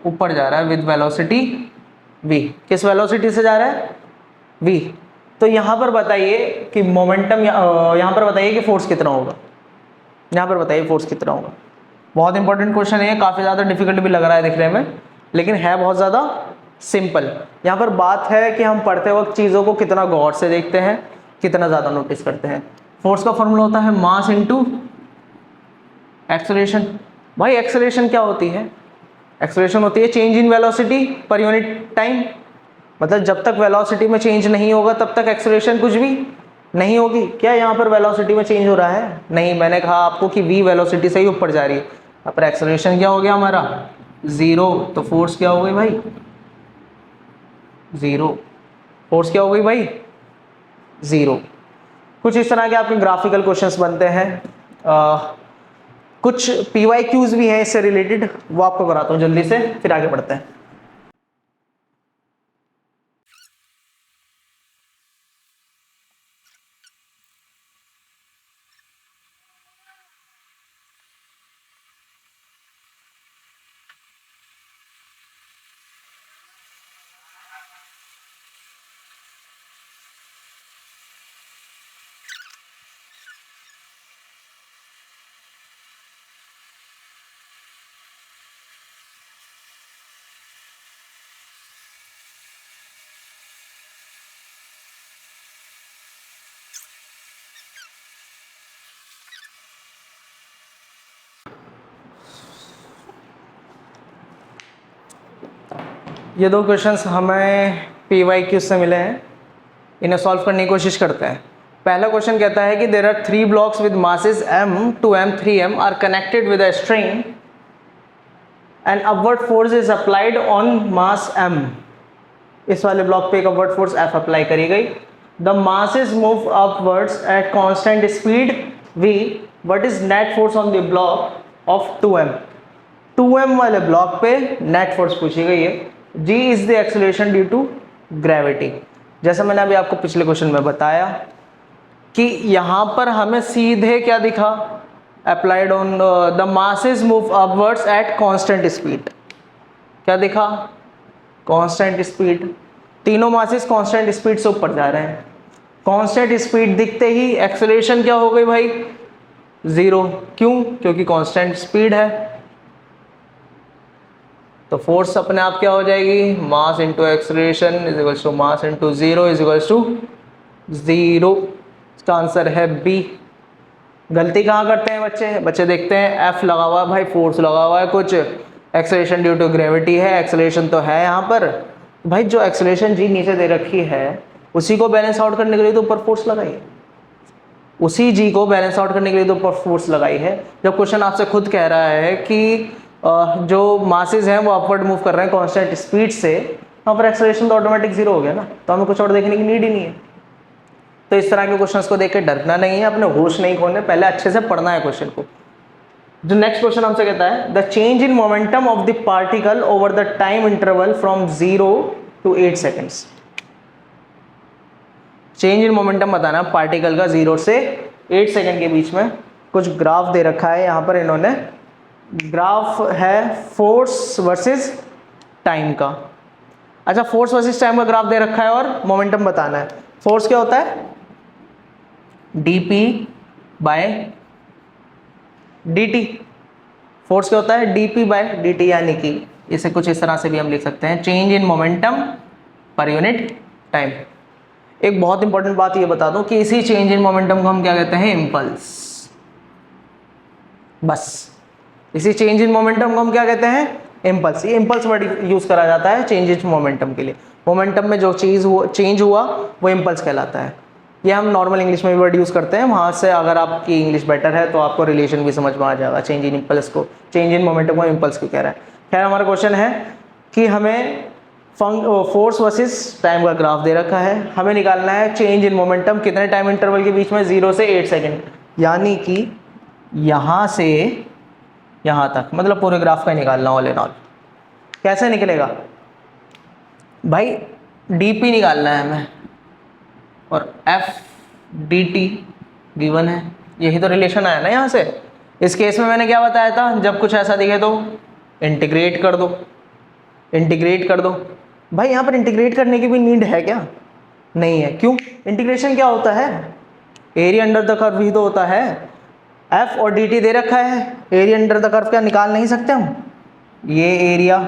ऊपर जा रहा है विद वेलोसिटी v। किस वेलोसिटी से जा रहा है? v। तो यहाँ पर बताइए कि मोमेंटम, यहाँ पर बताइए कि फोर्स कितना होगा। यहाँ पर बताइए फोर्स कितना होगा। बहुत इंपॉर्टेंट क्वेश्चन है, काफ़ी ज़्यादा डिफिकल्ट भी लग रहा है दिखने में, लेकिन है बहुत ज़्यादा सिंपल। यहाँ पर बात है कि हम पढ़ते वक्त चीज़ों को कितना गौर से देखते हैं, कितना ज़्यादा नोटिस करते हैं। फोर्स का फॉर्मूला होता है मास इनटू एक्सेलरेशन। भाई एक्सेलरेशन क्या होती है? एक्सेलरेशन होती है change in velocity per unit time. मतलब जब तक वेलोसिटी में चेंज नहीं होगा तब तक एक्सेलरेशन कुछ भी नहीं होगी। क्या यहाँ पर वेलोसिटी में चेंज हो रहा है? नहीं। मैंने कहा आपको कि v वेलोसिटी से ही ऊपर जा रही है। यहाँ पर एक्सेलरेशन क्या हो गया हमारा? 0। तो फोर्स क्या हो गई भाई? 0। फोर्स क्या हो गई भाई? 0। कुछ इस तरह के आपके ग्राफिकल क्वेश्चंस बनते हैं। कुछ PYQs भी हैं इससे रिलेटेड, वो आपको कराता हूँ जल्दी से, फिर आगे बढ़ते हैं। ये दो क्वेश्चंस हमें PYQ से मिले हैं, इन्हें सॉल्व करने की कोशिश करते हैं। पहला क्वेश्चन कहता है कि there are 3 blocks with masses m, 2m, 3m are connected with a string and upward force is applied on mass m। इस वाले ब्लॉक पे एक अपवर्ड फोर्स F अप्लाई करी गई। The masses move upwards at constant speed v, what is net force on the block of 2m। 2m वाले block पे net force पूछी गई है। g is the acceleration due to gravity. जैसा मैंने अभी आपको पिछले क्वेश्चन में बताया कि यहाँ पर हमें सीधे क्या दिखा? Applied on the masses move upwards at constant speed. क्या दिखा? Constant speed. तीनों मासेस कांस्टेंट स्पीड से ऊपर जा रहे हैं। कांस्टेंट स्पीड दिखते ही एक्सेलरेशन क्या हो गई भाई? 0। क्यों? क्योंकि कांस्टेंट स्पीड है। तो फोर्स अपने आप क्या हो जाएगी? Mass into acceleration is equals to mass into 0 is equals to 0। इसका आंसर है बी। गलती कहाँ करते हैं बच्चे? बच्चे देखते हैं F लगा हुआ है भाई, फोर्स लगा हुआ है कुछ, एक्सेलरेशन ड्यू टू ग्रेविटी है, एक्सेलरेशन तो है यहाँ पर भाई। जो एक्सेलरेशन जी नीचे दे रखी है उसी को बैलेंस आउट करने के लिए तो ऊपर फोर्स लगाइए। उसी जी को बैलेंस आउट करने के लिए तो ऊपर फोर्स लगाई है। जब क्वेश्चन आपसे खुद कह रहा है कि जो मासेस हैं वो अपवर्ड मूव कर रहे हैं कांस्टेंट स्पीड से, वहाँ पर एक्सेलरेशन तो ऑटोमेटिक जीरो हो गया ना, तो हमें कुछ और देखने की नीड ही नहीं है। तो इस तरह के क्वेश्चंस को देख के डरना नहीं है, अपने होश नहीं खोलने, पहले अच्छे से पढ़ना है क्वेश्चन को। जो नेक्स्ट क्वेश्चन हमसे कहता है the change in momentum of the particle over the time interval from 0 to 8 seconds. Change in momentum बताना पार्टिकल का 0 से 8 सेकेंड के बीच में। कुछ ग्राफ दे रखा है यहाँ पर इन्होंने, ग्राफ है फोर्स वर्सेस टाइम का। अच्छा, फोर्स वर्सेस टाइम का ग्राफ दे रखा है और मोमेंटम बताना है। फोर्स क्या होता है? dp bye dt। फोर्स क्या होता है? dp बाय dt, यानी कि इसे कुछ इस तरह से भी हम लिख सकते हैं change in momentum per unit time. एक बहुत इंपॉर्टेंट बात ये बता दूं कि इसी चेंज इन मोमेंटम को हम क्या कहते हैं? इम्पल्स। बस इसी चेंज इन मोमेंटम को हम क्या कहते हैं? इम्पल्स। ये इम्पल्स वर्ड यूज करा जाता है चेंज इन मोमेंटम के लिए। मोमेंटम में जो चेंज हुआ वो इम्पल्स कहलाता है। ये हम नॉर्मल इंग्लिश में भी वर्ड यूज करते हैं, वहाँ से अगर आपकी इंग्लिश बेटर है तो आपको रिलेशन भी समझ में आ जाएगा। चेंज इन इम्पल्स को, चेंज इन मोमेंटम को इम्पल्स क्यों कह रहा है। खैर, हमारा क्वेश्चन है कि हमें फोर्स वर्सेस टाइम का ग्राफ दे रखा है, हमें निकालना है चेंज इन मोमेंटम कितने टाइम इंटरवल के बीच में? 0 से 8 सेकेंड, यानी कि यहाँ से यहाँ तक, मतलब पूरे ग्राफ का निकालना ऑल इन ऑल। कैसे निकलेगा भाई? dp निकालना है हमें और f dt गिवन है, यही तो रिलेशन आया ना यहाँ से। इस केस में मैंने क्या बताया था? जब कुछ ऐसा दिखे तो इंटीग्रेट कर दो, इंटीग्रेट कर दो। भाई यहाँ पर इंटीग्रेट करने की भी नीड है क्या? नहीं है। क्यों? इंटीग्रेशन क्या होता है? एरिया अंडर द कर्व ही तो होता है। f और dt दे रखा है, एरिया अंडर द कर्व क्या निकाल नहीं सकते हम? ये एरिया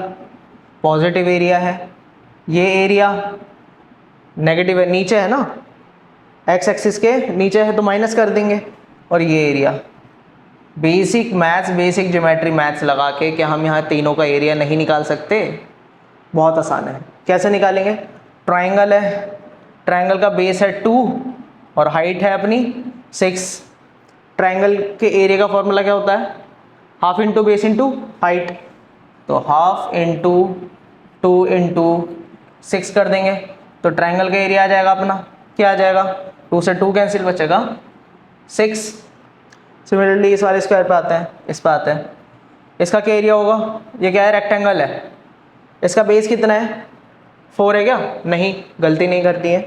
पॉजिटिव एरिया है, ये एरिया नेगेटिव है, नीचे है ना, एक्स एक्सिस के नीचे है तो माइनस कर देंगे। और ये area, basic maths, basic geometry maths लगा के क्या हम यहाँ तीनों का एरिया नहीं निकाल सकते? बहुत आसान है। कैसे निकालेंगे? ट्राइंगल है, ट्राइंगल का बेस है 2 और हाइट है अपनी 6। ट्राइंगल के एरिया का फॉर्मूला क्या होता है? Half into base into height, तो हाफ इंटू 2 इंटू 6 कर देंगे तो ट्राइंगल का एरिया आ जाएगा अपना, क्या आ जाएगा? 2 से 2 कैंसिल, बचेगा 6। सिमिलरली इस वाले स्क्वायर पे आते हैं, इस पे आते हैं, इसका क्या एरिया होगा? ये क्या है? रेक्टेंगल है, इसका बेस कितना है? 4 है क्या? नहीं, गलती नहीं करती है,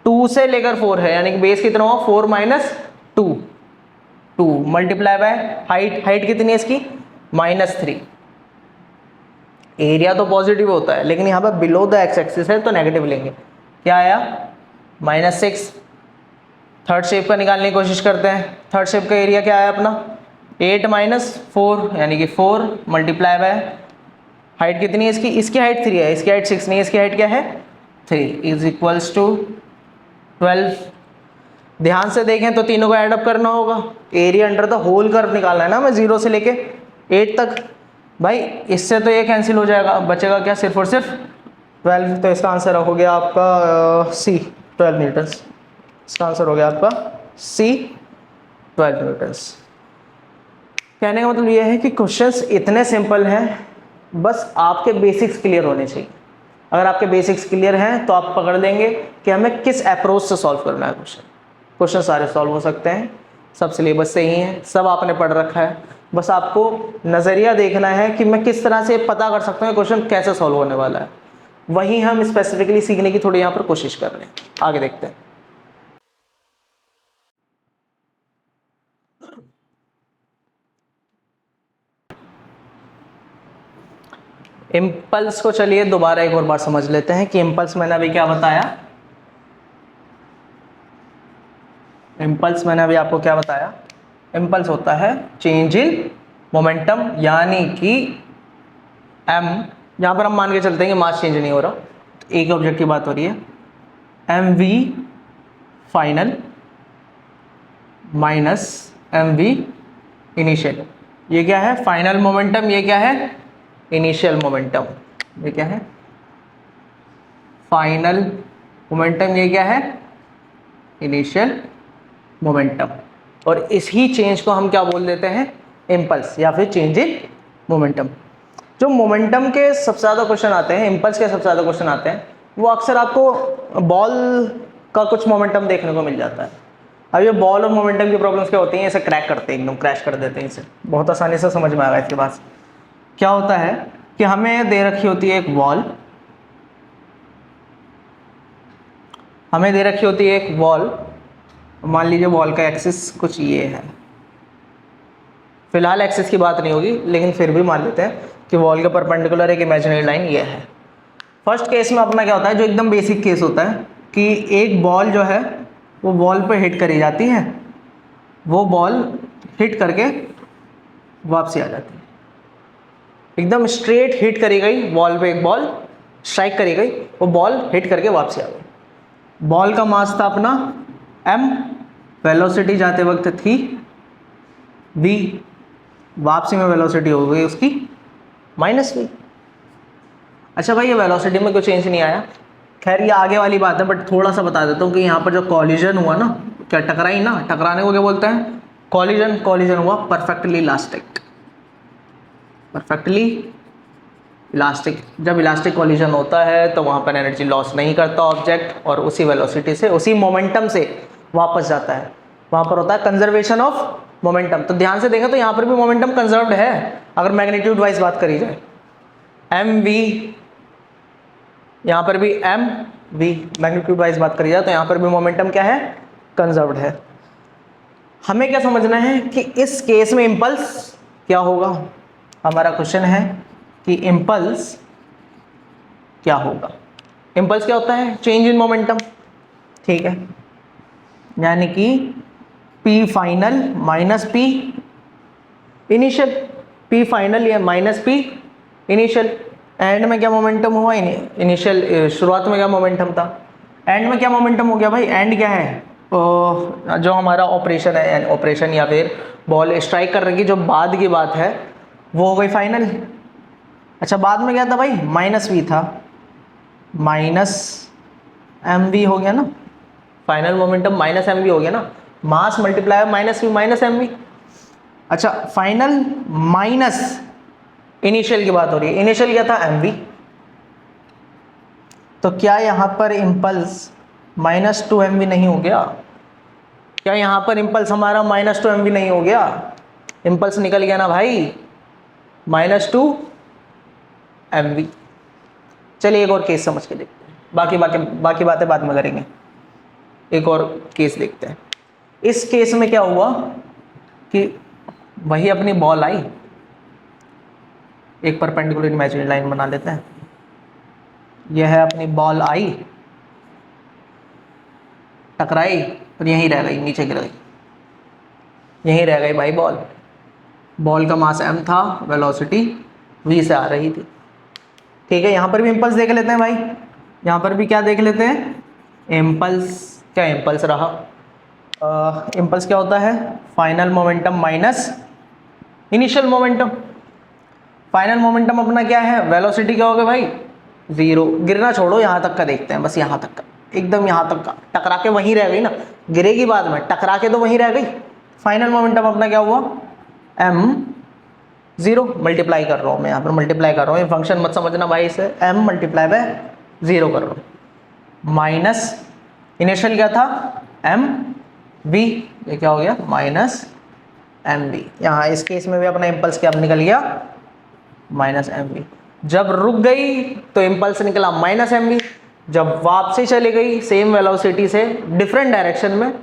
2 से लेकर 4 है, यानी कि बेस कितना होगा? 4 minus 2 multiply by height, height कितनी है इसकी? -3। एरिया तो पॉजिटिव होता है लेकिन यहाँ पर बिलो द एक्स एक्सिस है तो नेगेटिव लेंगे। क्या आया? -6। थर्ड शेप का निकालने की कोशिश करते हैं। थर्ड शेप का एरिया क्या आया अपना? 8 माइनस 4, यानी कि 4 मल्टीप्लाई बाय हाइट कितनी है इसकी? इसकी हाइट 3 है, इसकी हाइट 6 नहीं है, इसकी हाइट क्या है? 3 इज इक्वल्स टू 12। ध्यान से देखें तो तीनों को ऐड अप करना होगा। Area under the whole curve निकालना है ना हमें, 0 से लेके 8 तक। भाई इससे तो ये कैंसिल हो जाएगा, बचेगा क्या? सिर्फ और सिर्फ 12। तो इसका आंसर हो गया आपका सी 12 न्यूटन्स। इसका आंसर हो गया आपका सी 12 न्यूटन्स। कहने का मतलब ये है कि क्वेश्चंस इतने सिंपल हैं, बस आपके बेसिक्स क्लियर होने चाहिए। अगर आपके बेसिक्स क्लियर हैं तो आप पकड़ लेंगे कि हमें किस अप्रोच से सॉल्व करना है क्वेश्चन। क्वेश्चन सारे सॉल्व हो सकते हैं, सब सिलेबस से ही हैं, सब आपने पढ़ रखा है। बस आपको नज़रिया देखना है कि मैं किस तरह से पता कर सकता हूँ क्वेश्चन कैसे सॉल्व होने वाला है। वही हम स्पेसिफिकली सीखने की थोड़ी यहाँ पर कोशिश कर रहे हैं। आगे देखते हैं। इम्पल्स को चलिए दोबारा एक और बार समझ लेते हैं कि इम्पल्स मैंने अभी क्या बताया। इम्पल्स मैंने अभी आपको क्या बताया? इम्पल्स होता है चेंज इन मोमेंटम, यानी कि m, यहाँ पर हम मान के चलते हैं कि मास चेंज नहीं हो रहा, तो एक ऑब्जेक्ट की बात हो रही है, mv final minus mv initial. ये क्या है? Final momentum. ये क्या है? Initial momentum. ये क्या है? Final momentum. ये क्या है? Initial momentum. और इसी चेंज को हम क्या बोल देते हैं, इम्पल्स या फिर चेंज इन मोमेंटम। जो मोमेंटम के सबसे ज़्यादा क्वेश्चन आते हैं, इम्पल्स के सबसे ज़्यादा क्वेश्चन आते हैं, वो अक्सर आपको बॉल का कुछ मोमेंटम देखने को मिल जाता है। अब ये बॉल और मोमेंटम की प्रॉब्लम्स क्या होती हैं, इसे क्रैक करते हैं, एकदम क्रैश कर देते हैं, इसे बहुत आसानी से समझ में आएगा। इसके बाद क्या होता है कि हमें दे रखी होती है एक बॉल, हमें दे रखी होती है एक बॉल, मान लीजिए बॉल का एक्सिस कुछ ये है, फिलहाल एक्सिस की बात नहीं होगी लेकिन फिर भी मान लेते हैं कि बॉल के परपेंडिकुलर एक इमेजिनरी लाइन ये है। फर्स्ट केस में अपना क्या होता है, जो एकदम बेसिक केस होता है कि एक बॉल जो है वो बॉल पे हिट करी जाती है, वो बॉल हिट करके वापसी आ जाती है, एकदम स्ट्रेट हिट करी गई बॉल पे, एक बॉल स्ट्राइक करी गई, वो बॉल हिट करके वापसी आ गई। बॉल का मास था अपना m, वेलोसिटी जाते वक्त थी v, वापसी में वेलोसिटी हो गई उसकी -v। अच्छा भाई, ये वेलोसिटी में कोई चेंज नहीं आया, खैर ये आगे वाली बात है, बट थोड़ा सा बता देता हूँ कि यहाँ पर जो कॉलिजन हुआ ना, क्या टकराई ना, टकराने को क्या बोलते हैं, कॉलिजन। कॉलिजन हुआ परफेक्टली इलास्टिक, परफेक्टली इलास्टिक। जब इलास्टिक कॉलिजन होता है तो वहाँ पर एनर्जी लॉस नहीं करता ऑब्जेक्ट, और उसी वेलोसिटी से, उसी मोमेंटम से वापस जाता है। वहाँ पर होता है कंजर्वेशन ऑफ मोमेंटम। तो ध्यान से देखें तो यहाँ पर भी मोमेंटम कंजर्व्ड है, अगर मैग्नीट्यूड वाइज बात करी जाए। एम वी, यहाँ पर भी एम वी, मैग्नीट्यूड वाइज बात करी जाए तो यहाँ पर भी मोमेंटम क्या है, कंजर्व्ड है। हमें क्या समझना है कि इस केस में इम्पल्स क्या होगा। हमारा क्वेश्चन है कि इम्पल्स क्या होगा। इम्पल्स क्या होता है, चेंज इन मोमेंटम, ठीक है, यानी कि P final minus P initial, P final या माइनस P इनिशियल। एंड में क्या मोमेंटम हुआ, इनिशियल शुरुआत में क्या मोमेंटम था, एंड में क्या मोमेंटम हो गया भाई। एंड क्या है, जो हमारा ऑपरेशन है, ऑपरेशन या फिर बॉल स्ट्राइक कर रही, जो बाद की बात है वो हो गई फाइनल। अच्छा, बाद में क्या था भाई, -v था, -mv हो गया ना, फाइनल मोमेंटम -mv हो गया ना, मास मल्टीप्लाई -v -mv। अच्छा, फाइनल माइनस इनिशियल की बात हो रही है, इनिशियल क्या था, mv। तो क्या यहाँ पर इम्पल्स -2mv नहीं हो गया, क्या यहाँ पर इम्पल्स हमारा -2mv नहीं हो गया, इम्पल्स निकल गया ना भाई, -2mv। चलिए एक और केस समझ के देखते हैं, बाकी बातें बाद में करेंगे। एक और केस देखते हैं। इस केस में क्या हुआ कि वही अपनी बॉल आई, एक परपेंडिकुलर इमेजिनरी लाइन बना लेते हैं, यह है अपनी बॉल आई, टकराई और यहीं रह गई, नीचे गिर गई, यहीं रह गई भाई बॉल। बॉल का मास m था, वेलोसिटी v से आ रही थी, ठीक है। यहाँ पर भी इम्पल्स देख लेते हैं भाई, यहाँ पर भी क्या देख लेते हैं, इम्पल्स। क्या इम्पल्स रहा, इम्पल्स क्या होता है, final momentum minus initial momentum. Final momentum अपना क्या है, वेलोसिटी क्या होगा भाई, 0। गिरना छोड़ो, यहाँ तक का देखते हैं, बस यहाँ तक का, एकदम यहाँ तक का, टकरा के वहीं रह गई ना, गिरेगी बाद में, टकरा के तो वहीं रह गई। फाइनल मोमेंटम अपना क्या हुआ, m0, मल्टीप्लाई कर रहा हूँ मैं यहाँ पर, मल्टीप्लाई कर रहा हूँ, ये फंक्शन मत समझना भाई, इसे m मल्टीप्लाई बाय 0 कर रहा हूँ, माइनस इनिशियल क्या था, mv, ये क्या हो गया, -mv। यहाँ इस केस में भी अपना इम्पल्स क्या निकल गया, -mv। जब रुक गई तो इम्पल्स निकला -mv, जब वापसी चली गई सेम वेलोसिटी से डिफरेंट डायरेक्शन में,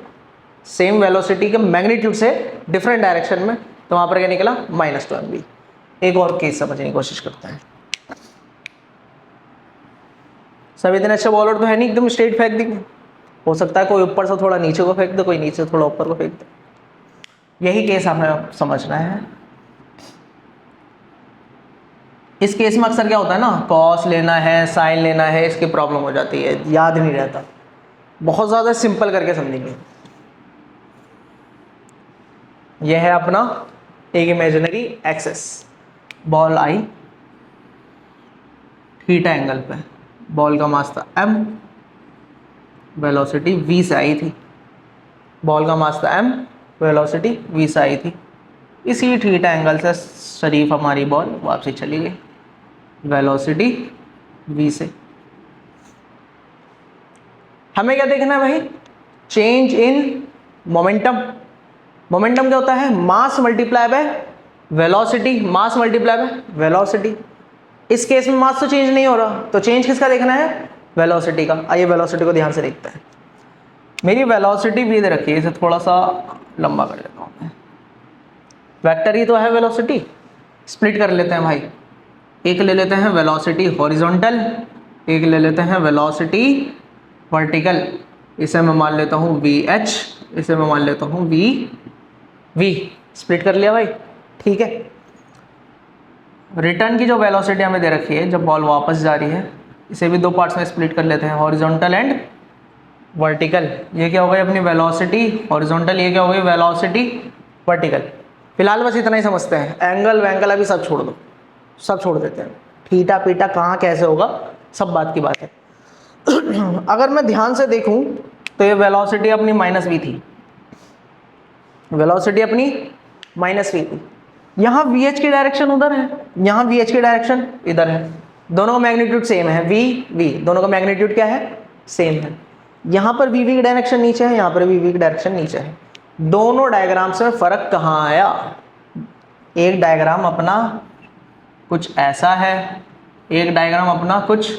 सेम वेलोसिटी के मैग्नीट्यूड से डिफरेंट डायरेक्शन में, तो वहाँ पर क्या निकला, -2mv। एक और केस समझने की कोशिश करते हैं। सभी दिन अच्छा बॉलर तो है नहीं, एकदम स्ट्रेट फेंक देंगे, हो सकता है कोई ऊपर से थोड़ा नीचे को फेंक दे, कोई नीचे से थोड़ा ऊपर को फेंक दे। यही केस हमें समझना है। इस केस में अक्सर क्या होता है ना, कॉस लेना है, साइन लेना है, इसकी प्रॉब्लम हो जाती है, याद नहीं रहता। बहुत ज़्यादा सिंपल करके समझेंगे। यह है अपना एक इमेजिनरी एक्सेस, बॉल आई थीटा एंगल पे, बॉल का मास था m, वेलोसिटी v से आई थी, बॉल का मास था m, वेलोसिटी v से आई थी। इसी थीटा एंगल से शरीफ हमारी बॉल वापसी चली गई, वेलोसिटी v से। हमें क्या देखना है भाई? Change in momentum. मोमेंटम क्या होता है? मास multiply by velocity, mass multiply by velocity. इस केस में मास तो चेंज नहीं हो रहा, तो चेंज किसका देखना है? वेलोसिटी का। आइए वेलोसिटी को ध्यान से देखते हैं। मेरी वेलोसिटी भी दे रखी है, इसे थोड़ा सा लंबा कर देता हूँ मैं। वेक्टर ही तो है वेलोसिटी, स्प्लिट कर लेते हैं भाई। एक ले लेते हैं वेलोसिटी हॉरिजॉन्टल, एक ले लेते हैं वेलोसिटी वर्टिकल। इसे मैं मान लेता हूँ VH, इसे मैं मान लेता हूँ V। स्प्लिट कर लिया भाई, ठीक है। रिटर्न की जो वेलोसिटी हमें दे रखी है जब बॉल वापस जा रही है, इसे भी दो पार्ट्स में स्प्लिट कर लेते हैं, हॉरिजॉन्टल एंड वर्टिकल। ये क्या हो गई अपनी वेलोसिटी हॉरिजॉन्टल, ये क्या हो गई वेलोसिटी वर्टिकल। फिलहाल बस इतना ही समझते हैं, एंगल वैंगल अभी सब छोड़ दो, सब छोड़ देते हैं। थीटा पीटा कहाँ कैसे होगा सब बात की बात है। अगर मैं ध्यान से देखूं तो ये वेलोसिटी अपनी -v थी, वेलोसिटी अपनी -v थी। यहाँ VH की डायरेक्शन उधर है, यहाँ VH की डायरेक्शन इधर है, दोनों का मैग्नीट्यूड सेम है, V दोनों का मैग्नीट्यूड क्या है? सेम है। यहाँ पर VV की डायरेक्शन नीचे है, यहाँ पर VV की डायरेक्शन नीचे है। दोनों डायग्राम्स में फर्क कहाँ आया? एक डायग्राम अपना कुछ ऐसा है, एक डायग्राम अपना कुछ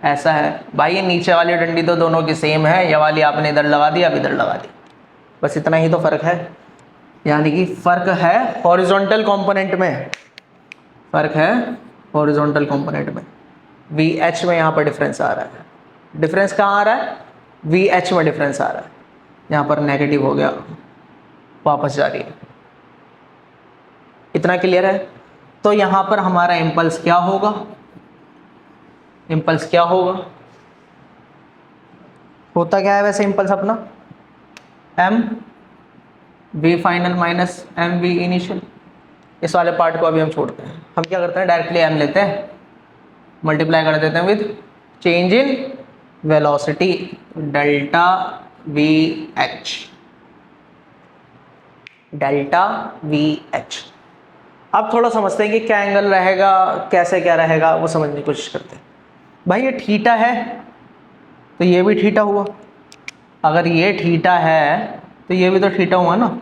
ऐसा है। भाई ये नीचे वाली डंडी तो दोनों की सेम है, ये वाली आपने इधर लगा दी, अब इधर लगा दी, बस इतना ही तो फर्क है। यानी कि फर्क है हॉरिजॉन्टल कंपोनेंट में, फर्क है हॉरिजॉन्टल कंपोनेंट में। VH में यहाँ पर डिफरेंस आ रहा है। डिफरेंस कहाँ आ रहा है? VH में डिफरेंस आ रहा है। यहाँ पर नेगेटिव हो गया, वापस जा रही है। इतना क्लियर है? तो यहाँ पर हमारा इम्पल्स क्या होगा? इम्पल्स क्या होगा? होता क्या है वैसे इम्पल्स अपना? mv final minus mv initial. इस वाले पार्ट को अभी हम छोड़ते हैं। हम क्या करते हैं? डायरेक्टली m लेते हैं, मल्टीप्लाई कर देते हैं with change in velocity delta VH, delta VH। अब थोड़ा समझते हैं कि क्या एंगल रहेगा, कैसे क्या रहेगा, वो समझने की कोशिश करते हैं। भाई ये थीटा है तो ये भी थीटा हुआ, अगर ये थीटा है तो ये भी तो थीटा हुआ ना।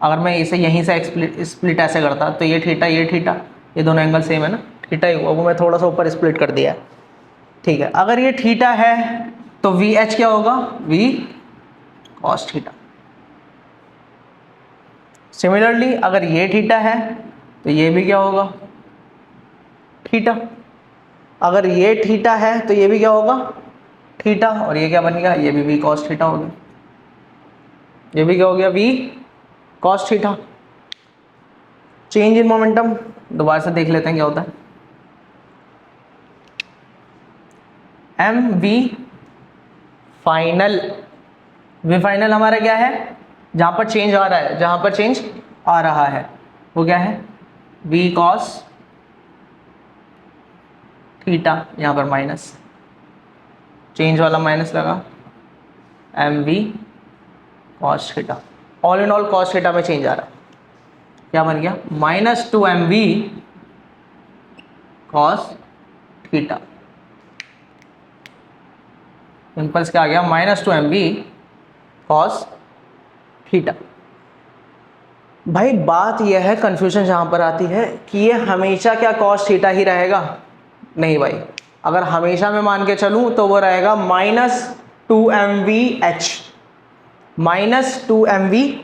अगर मैं इसे यहीं से स्प्लिट ऐसे करता तो ये थीटा, ये दोनों एंगल सेम है ना, थीटा ही हुआ। वो मैं थोड़ा सा ऊपर स्प्लिट कर दिया है, ठीक है। अगर ये थीटा है तो VH क्या होगा? V cos theta. सिमिलरली अगर ये थीटा है तो ये भी क्या होगा? थीटा। अगर ये थीटा है तो ये भी क्या होगा? थीटा। और ये क्या बन गया? ये भी V cos थीटा हो गया। ये भी क्या हो गया? V cos theta. Change in momentum दोबारा से देख लेते हैं क्या होता है। mv फाइनल, v फाइनल हमारा क्या है? जहां पर चेंज आ रहा है, जहां पर चेंज आ रहा है वो क्या है? v cos theta. यहाँ पर माइनस, चेंज वाला माइनस लगा, mv cos theta. All in all cos theta में चेंज आ रहा है, क्या बन गया? -2mv cos theta. इम्पल्स क्या आ गया? -2mv cos theta. भाई बात यह है, कंफ्यूजन जहां पर आती है कि ये हमेशा क्या cos थीटा ही रहेगा? नहीं भाई, अगर हमेशा मैं मान के चलूं तो वो रहेगा -2mvh, -2mvh।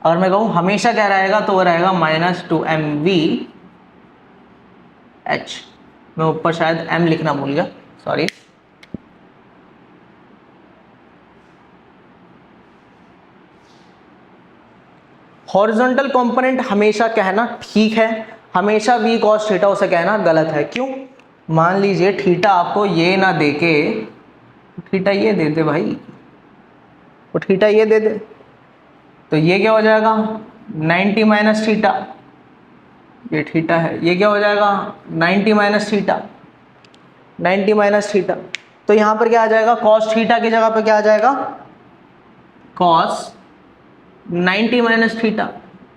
अगर मैं कहूं हमेशा क्या रहेगा तो वो रहेगा -2mvh। मैं ऊपर शायद m लिखना भूल गया, सॉरी। हॉरिजॉन्टल कंपोनेंट हमेशा कहना ठीक है, हमेशा v cos थीटा उसे कहना गलत है। क्यों? मान लीजिए थीटा आपको ये ना देके, थीटा ये दे दे भाई, वो थीटा ये दे दे, तो ये क्या हो जाएगा? 90 माइनस थीटा। ये थीटा है, ये क्या हो जाएगा? 90 माइनस थीटा, 90 माइनस थीटा। तो यहाँ पर क्या आ जाएगा? cos थीटा की जगह पर क्या आ जाएगा? cos 90 माइनस थीटा,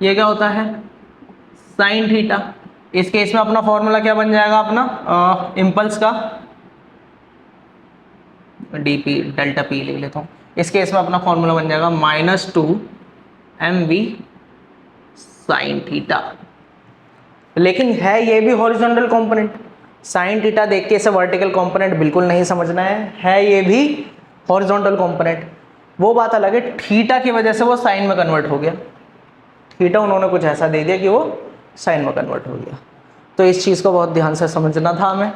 ये क्या होता है साइन थीटा। इस केस में अपना फॉर्मूला क्या बन जाएगा अपना इम्पल्स का, डी पी डेल्टा पी ले लेता हूँ। इस केस में अपना फॉर्मूला बन जाएगा -2 mv साइन थीटा। लेकिन है ये भी हॉरिजॉन्टल कंपोनेंट, साइन थीटा देख के इसे वर्टिकल कंपोनेंट बिल्कुल नहीं समझना है ये भी हॉरिजॉन्टल कंपोनेंट। वो बात अलग है, थीटा की वजह से वो साइन में कन्वर्ट हो गया, थीटा उन्होंने कुछ ऐसा दे दिया कि वो साइन में कन्वर्ट हो गया। तो इस चीज़ को बहुत ध्यान से समझना था हमें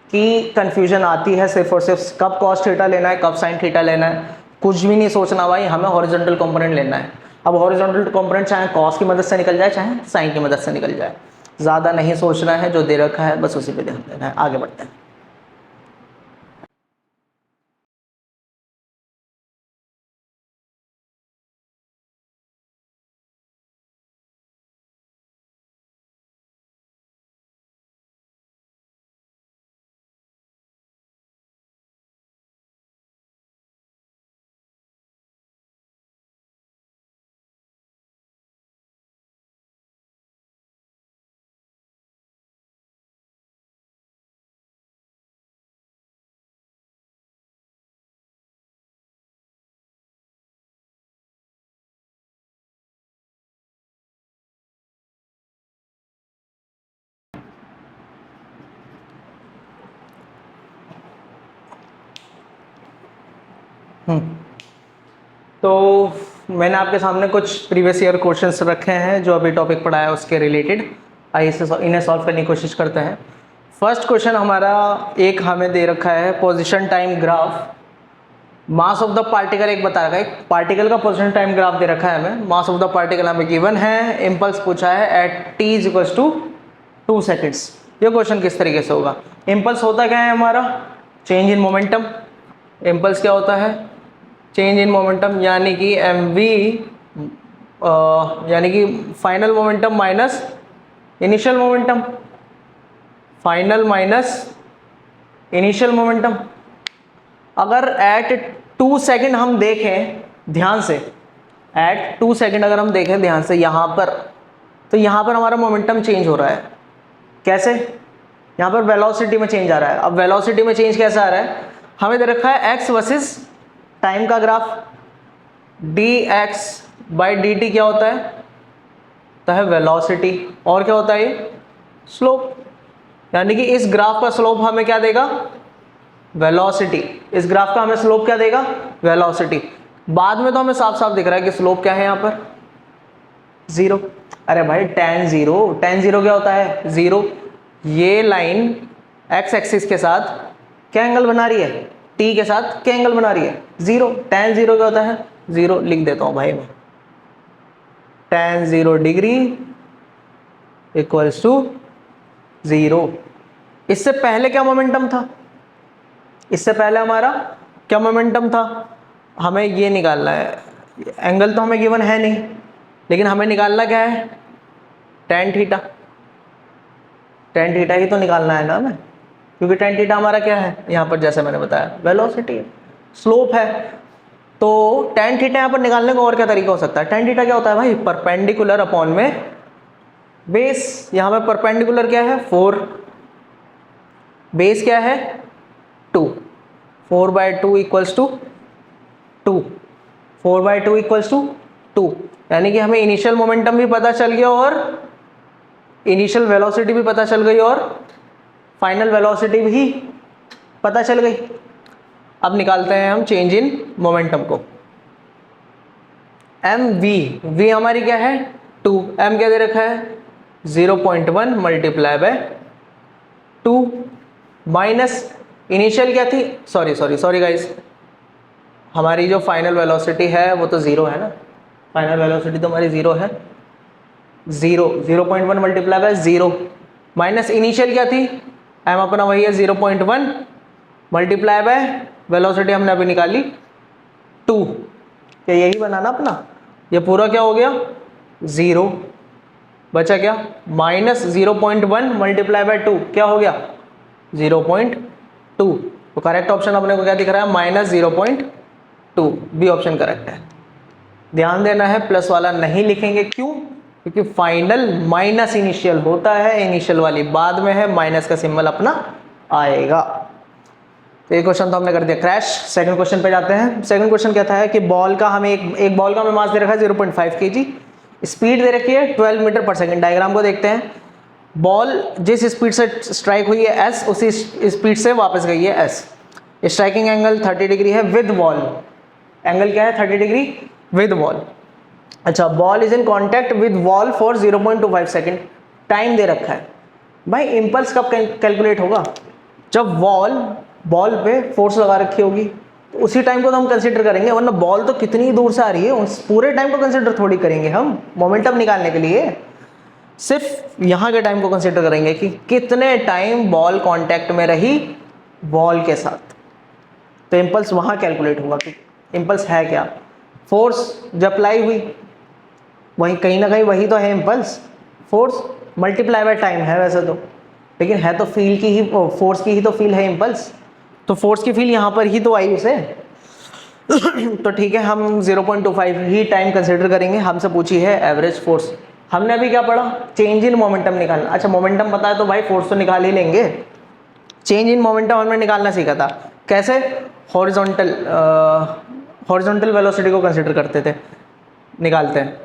कि कंफ्यूजन आती है सिर्फ और सिर्फ कब कॉस थीटा लेना है कब साइन थीटा लेना है, कुछ भी नहीं सोचना भाई, हमें हॉरिजॉन्टल कंपोनेंट लेना है। अब हॉरिजॉन्टल कंपोनेंट चाहे कॉस की मदद से निकल जाए चाहे साइन की मदद से निकल जाए, ज़्यादा नहीं सोचना है, जो दे रखा है बस उसी पे ध्यान देना है। आगे बढ़ते हैं। तो मैंने आपके सामने कुछ प्रीवियस ईयर क्वेश्चंस रखे हैं जो अभी टॉपिक पढ़ा है उसके रिलेटेड, आइए इन्हें सॉल्व करने की कोशिश करते हैं। फर्स्ट क्वेश्चन हमारा एक हमें दे रखा है position time graph, mass of the particle एक बता रखा है, एक पार्टिकल का पोजीशन टाइम ग्राफ दे रखा है हमें, मास ऑफ द पार्टिकल हमें गिवन है, इम्पल्स पूछा है at t equals to 2 seconds. ये क्वेश्चन किस तरीके से होगा, इम्पल्स होता क्या है हमारा चेंज इन मोमेंटम, इम्पल्स क्या होता है चेंज इन मोमेंटम, यानी कि mv यानी कि final momentum minus initial momentum, final minus initial momentum. अगर एट 2 सेकेंड हम देखें ध्यान से, एट 2 सेकेंड अगर हम देखें ध्यान से यहाँ पर, तो यहाँ पर हमारा मोमेंटम चेंज हो रहा है, कैसे, यहाँ पर वेलोसिटी में चेंज आ रहा है। अब वेलोसिटी में चेंज कैसे आ रहा है, हमें दे रखा है x वर्सेस टाइम का ग्राफ, dx बाई dt क्या होता है, तो है वेलोसिटी, और क्या होता है ये स्लोप, यानी कि इस ग्राफ का स्लोप हमें क्या देगा वेलोसिटी, इस ग्राफ का हमें स्लोप क्या देगा वेलोसिटी। बाद में तो हमें साफ साफ दिख रहा है कि स्लोप क्या है यहाँ पर 0। अरे भाई tan 0 क्या होता है 0। ये लाइन x एक्सिस के साथ क्या एंगल बना रही है, t के साथ क्या एंगल बना रही है 0। tan 0 क्या होता है 0, लिख देता हूँ भाई मैं, tan 0 डिग्री इक्वल्स टू 0। इससे पहले क्या मोमेंटम था, इससे पहले हमारा क्या मोमेंटम था, हमें ये निकालना है, एंगल तो हमें गिवन है नहीं, लेकिन हमें निकालना क्या है tan थीटा, tan थीटा ही तो निकालना है ना हमें, क्योंकि tan थीटा हमारा क्या है यहाँ पर जैसे मैंने बताया वेलोसिटी है, स्लोप है। तो tan थीटा यहाँ पर निकालने का और क्या तरीका हो सकता है, tan थीटा क्या होता है भाई परपेंडिकुलर अपॉन में बेस, यहाँ पर परपेंडिकुलर क्या है 4, बेस क्या है 2, 4/2 इक्वल्स टू 2, 4/2 इक्वल्स टू 2, यानी कि हमें इनिशियल मोमेंटम भी पता चल गया और इनिशियल वेलोसिटी भी पता चल गई और फाइनल वेलोसिटी भी पता चल गई। अब निकालते हैं हम चेंज इन मोमेंटम को, v हमारी क्या है 2, m क्या दे रखा है 0.1 मल्टीप्लाई बाय 2 माइनस इनिशियल क्या थी, सॉरी गाइस, हमारी जो फाइनल वेलोसिटी है वो तो 0 है ना, फाइनल वेलोसिटी तो हमारी 0 है, 0.1 मल्टीप्लाई बाय 0 माइनस इनिशियल क्या थी m अपना वही है 0.1 मल्टीप्लाई बाय वेलोसिटी हमने अभी निकाली 2, क्या यही बना ना अपना, ये पूरा क्या हो गया 0, बचा क्या माइनस 0.1 मल्टीप्लाई बाय 2 क्या हो गया 0.2। तो करेक्ट ऑप्शन अपने को क्या दिख रहा है -0.2, बी ऑप्शन करेक्ट है। ध्यान देना है, प्लस वाला नहीं लिखेंगे, क्यों? क्योंकि फाइनल माइनस इनिशियल होता है, इनिशियल वाली बाद में है, माइनस का सिंबल अपना आएगा। तो ये क्वेश्चन तो हमने कर दिया क्रैश। सेकंड क्वेश्चन पे जाते हैं। सेकंड क्वेश्चन कहता है कि बॉल का हमें एक बॉल का हमें मास दे रखा है 0.5 kg, स्पीड दे रखी है 12 मीटर पर सेकंड। डायग्राम को देखते हैं। बॉल जिस स्पीड से स्ट्राइक हुई है s, उसी स्पीड से वापस गई है s। स्ट्राइकिंग एंगल 30 डिग्री है विद बॉल। एंगल क्या है? 30 डिग्री विद बॉल। अच्छा, ball is in contact with wall for 0.25 second. Time दे रखा है। भाई इम्पल्स कब कैलकुलेट होगा? जब बॉल पे फोर्स लगा रखी होगी, तो उसी टाइम को तो हम कंसिडर करेंगे, वरना बॉल तो कितनी दूर से आ रही है, उस पूरे टाइम को कंसिडर थोड़ी करेंगे हम मोमेंटम निकालने के लिए। सिर्फ यहाँ के टाइम को कंसिडर करेंगे कि कितने टाइम बॉल कांटेक्ट में रही बॉल के साथ। तो इम्पल्स वहाँ कैलकुलेट होगा कि इम्पल्स है क्या। फोर्स जब अप्लाई हुई, वही कहीं ना कहीं वही तो है impulse. Force multiply by time है वैसे तो, लेकिन है तो फील की ही, फोर्स की ही तो फील है इम्पल्स। तो फोर्स की फील यहाँ पर ही तो आई उसे। तो ठीक है, हम 0.25 ही टाइम कंसिडर करेंगे। हमसे पूछी है एवरेज फोर्स। हमने अभी क्या पढ़ा? चेंज इन मोमेंटम निकालना। अच्छा, मोमेंटम पता है तो भाई फोर्स तो निकाल ही लेंगे। चेंज इन मोमेंटम हमने निकालना सीखा था। कैसे? हॉरिजॉन्टल वेलोसिटी को कंसिडर करते थे, निकालते हैं।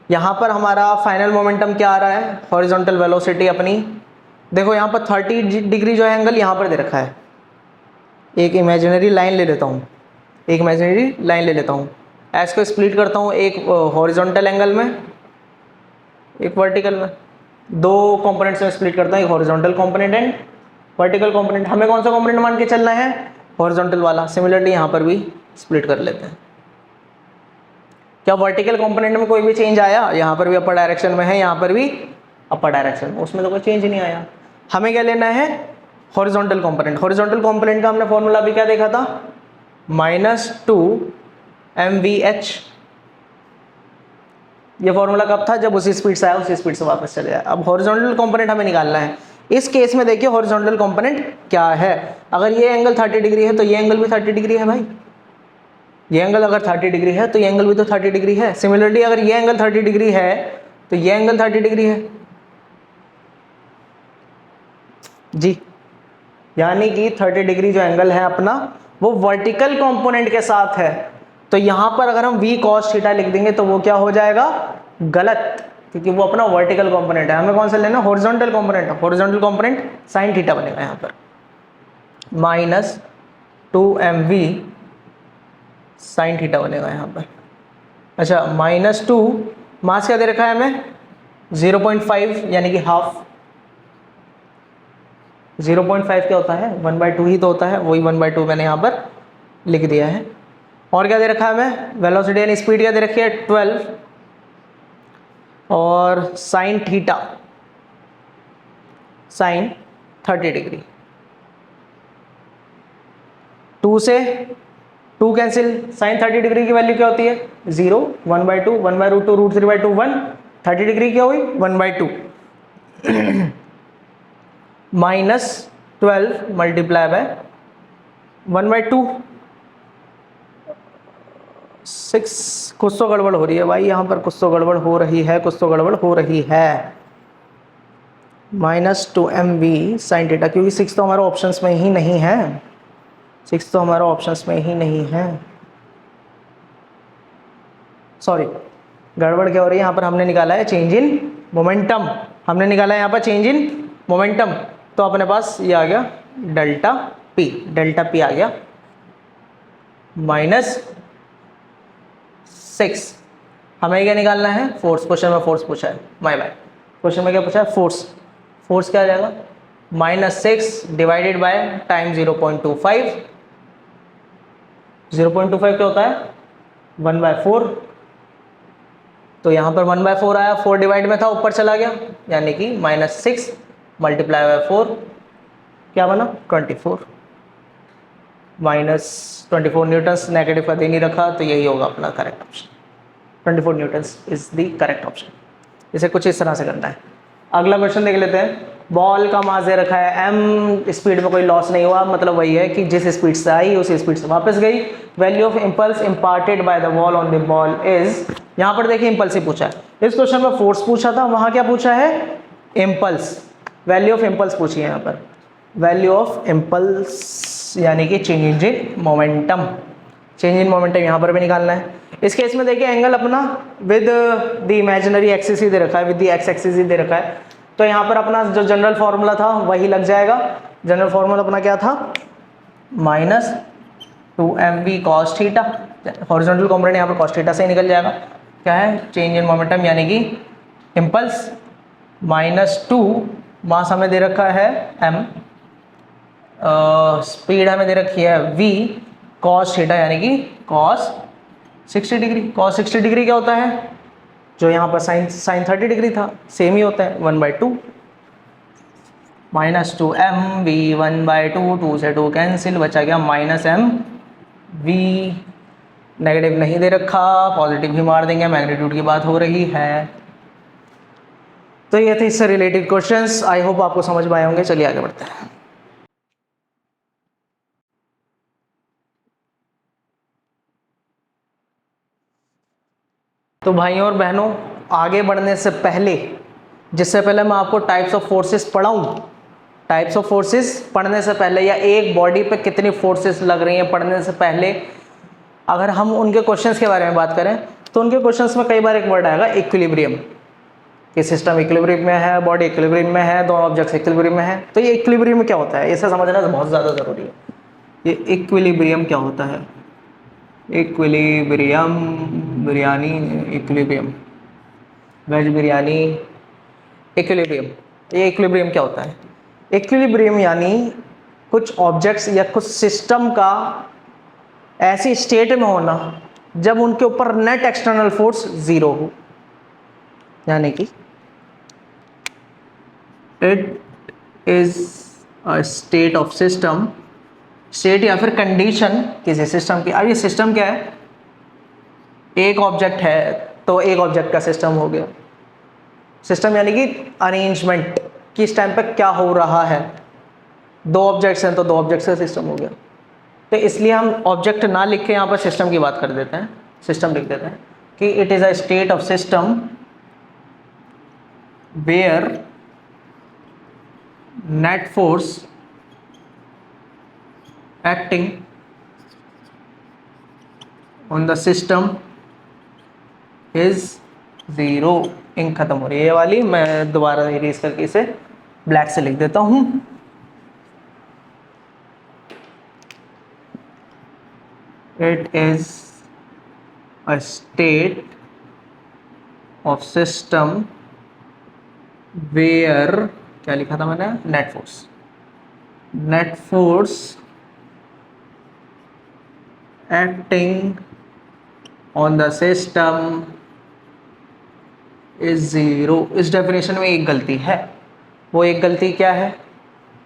यहाँ पर हमारा फाइनल मोमेंटम क्या आ रहा है? हॉरिजॉन्टल वेलोसिटी अपनी, देखो यहाँ पर 30 डिग्री जो है एंगल यहाँ पर दे रखा है। एक इमेजिनरी लाइन ले लेता हूँ, एस को स्प्लिट करता हूँ, एक हॉरिजॉन्टल एंगल में, एक वर्टिकल में। दो कंपोनेंट्स में स्प्लिट करता हूँ, एक horizontal component and vertical component. हमें कौन सा कंपोनेंट मान के चलना है? हॉरिजॉन्टल वाला। सिमिलरली यहाँ पर भी स्प्लिट कर लेते हैं। क्या वर्टिकल कंपोनेंट में कोई भी चेंज आया? यहाँ पर भी अपर डायरेक्शन में है, यहाँ पर भी अपर डायरेक्शन में, उसमें तो कोई चेंज नहीं आया। हमें क्या लेना है? Horizontal component. हॉरिजॉन्टल कंपोनेंट का हमने फॉर्मूला भी क्या देखा था? -2mvh। ये फॉर्मूला कब था? जब उसी स्पीड से आया उसी स्पीड से वापस चले जाए। अब हॉरिजॉन्टल कंपोनेंट हमें निकालना है। इस केस में देखिए हॉरिजॉन्टल कंपोनेंट क्या है। अगर ये एंगल 30 डिग्री है तो ये एंगल भी 30 डिग्री है भाई। ये एंगल अगर 30 डिग्री है तो ये एंगल भी तो 30 डिग्री है। सिमिलरली अगर ये एंगल 30 डिग्री है तो ये एंगल 30 डिग्री है जी। यानी कि 30 डिग्री जो एंगल है अपना, वो वर्टिकल कंपोनेंट के साथ है। तो यहां पर अगर हम v cos थीटा लिख देंगे तो वो क्या हो जाएगा? गलत, क्योंकि वो अपना वर्टिकल कंपोनेंट है। हमें कौन सा लेना? Horizontal component. Horizontal component sin theta बनेगा यहाँ पर, -2mv sin थीटा बनेगा यहाँ पर। अच्छा, -2 मास क्या दे रखा है हमें? 0.5 यानी कि हाफ। 0.5 क्या होता है? 1/2 ही तो होता है, वही 1/2 मैंने यहाँ पर लिख दिया है। और क्या दे रखा है हमें? वेलोसिटी यानी स्पीड क्या दे रखी है? 12, और साइन थीटा sin 30 डिग्री। 2 से 2 कैंसिल। sin 30 डिग्री की वैल्यू क्या होती है? 0, 1/2, 1/√2, √3/2, 1। 30 डिग्री क्या हुई? 1/2 -12 मल्टीप्लाई बाय 1/2, 6। कुछ तो गड़बड़ हो रही है भाई यहाँ पर, कुछ तो गड़बड़ हो रही है -2mv sin थीटा, क्योंकि 6 तो हमारा ऑप्शंस में ही नहीं है। 6 तो हमारा ऑप्शंस में ही नहीं है। सॉरी, गड़बड़ क्या हो रही है यहाँ पर? हमने निकाला है चेंज इन मोमेंटम। हमने निकाला है यहाँ पर चेंज इन मोमेंटम, तो अपने पास ये आ गया डेल्टा पी आ गया -6। हमें क्या निकालना है? फोर्स। क्वेश्चन में फोर्स पूछा है, माय बाय। क्वेश्चन में क्या पूछा है? फोर्स। फोर्स क्या आ जाएगा? -6 डिवाइडेड बाय टाइम 0.25। 0.25 क्या होता है? 1/4। तो यहाँ पर 1/4 आया, 4 डिवाइड में था, ऊपर चला गया, यानी कि -6 मल्टीप्लाई बाय 4 क्या बना? 24। -24 न्यूटन्स। नेगेटिव का दे नहीं रखा, तो यही होगा अपना correct option. 24 Newton's is the correct option. इसे कुछ इस तरह से करना है। अगला क्वेश्चन देख लेते हैं। बॉल का मास दे रखा है m, स्पीड में कोई लॉस नहीं हुआ, मतलब वही है कि जिस स्पीड से आई उसी स्पीड से वापस गई। Value of impulse imparted by the ball on the ball is, यहाँ पर देखिए इम्पल्स ही पूछा है। इस क्वेश्चन में फोर्स पूछा था, वहाँ क्या पूछा है, इम्पल्स। वैल्यू ऑफ इम्पल्स पूछी है यहाँ पर, वैल्यू ऑफ इम्पल्स यानी कि change in momentum. Change in momentum यहाँ पर भी निकालना है। इस केस में देखिए एंगल अपना विद द इमेजिनरी एक्सिस ही दे रखा है, विद द एक्स एक्सिस ही दे रखा है, तो यहाँ पर अपना जो जनरल फॉर्मूला था वही लग जाएगा। जनरल फॉर्मूला अपना क्या था, -2mv cos theta, horizontal component यहाँ पर cos थीटा से ही निकल जाएगा। क्या है, चेंज इन मोमेंटम यानी कि इम्पल्स, -2 मास हमें दे रखा है m, स्पीड हमें दे रखी है v, cos थीटा यानी कि cos 60 डिग्री। cos 60 डिग्री क्या होता है, जो यहाँ पर sin 30 डिग्री था सेम ही होता है, 1/2 -2m v 1/2, 2 से 2 कैंसिल, बचा गया -m v। नेगेटिव नहीं दे रखा, पॉजिटिव भी मार देंगे, मैग्नीट्यूड की बात हो रही है। तो ये थे इससे रिलेटेड क्वेश्चंस, आई होप आपको समझ में आए होंगे। चलिए आगे बढ़ते हैं। तो भाइयों और बहनों, आगे बढ़ने से पहले, जिससे पहले मैं आपको टाइप्स ऑफ फोर्सेस पढ़ाऊँ, टाइप्स ऑफ फोर्सेस पढ़ने से पहले या एक बॉडी पे कितनी फोर्सेस लग रही हैं पढ़ने से पहले, अगर हम उनके क्वेश्चंस के बारे में बात करें तो उनके क्वेश्चंस में कई बार एक वर्ड आएगा इक्विलिब्रियम, कि सिस्टम इक्विलिब्रियम में है, बॉडी इक्विलिब्रियम में है, दोनों ऑब्जेक्ट्स इक्विलिब्रियम में है। तो ये इक्विलिब्रियम क्या होता है, इसे समझना बहुत ज़्यादा ज़रूरी है। ये इक्विलिब्रियम क्या होता है, equilibrium, biryani equilibrium, veg biryani equilibrium. ये इक्विलिब्रियम क्या होता है, इक्विलिब्रियम यानी कुछ ऑब्जेक्ट्स या कुछ सिस्टम का ऐसी स्टेट में होना जब उनके ऊपर नेट एक्सटर्नल फोर्स जीरो हो, यानी कि it is a state of system, state या फिर कंडीशन किसी सिस्टम की। अब ये सिस्टम क्या है, एक ऑब्जेक्ट है तो एक ऑब्जेक्ट का सिस्टम हो गया। सिस्टम यानी कि अरेंजमेंट, किस टाइम पे क्या हो रहा है, दो ऑब्जेक्ट्स हैं तो दो ऑब्जेक्ट्स का सिस्टम हो गया। तो इसलिए हम ऑब्जेक्ट ना लिख के यहाँ पर सिस्टम की बात कर देते हैं, सिस्टम लिख देते हैं कि it is a state of system where net force acting on the system is zero. Ink खत्म हो रही है ये वाली, मैं दोबारा इरेज करके इसे ब्लैक से लिख देता हूँ। It is a state of system where, क्या लिखा था मैंने, net force, net force acting on the system is zero. इस डेफिनेशन में एक गलती है, वो एक गलती क्या है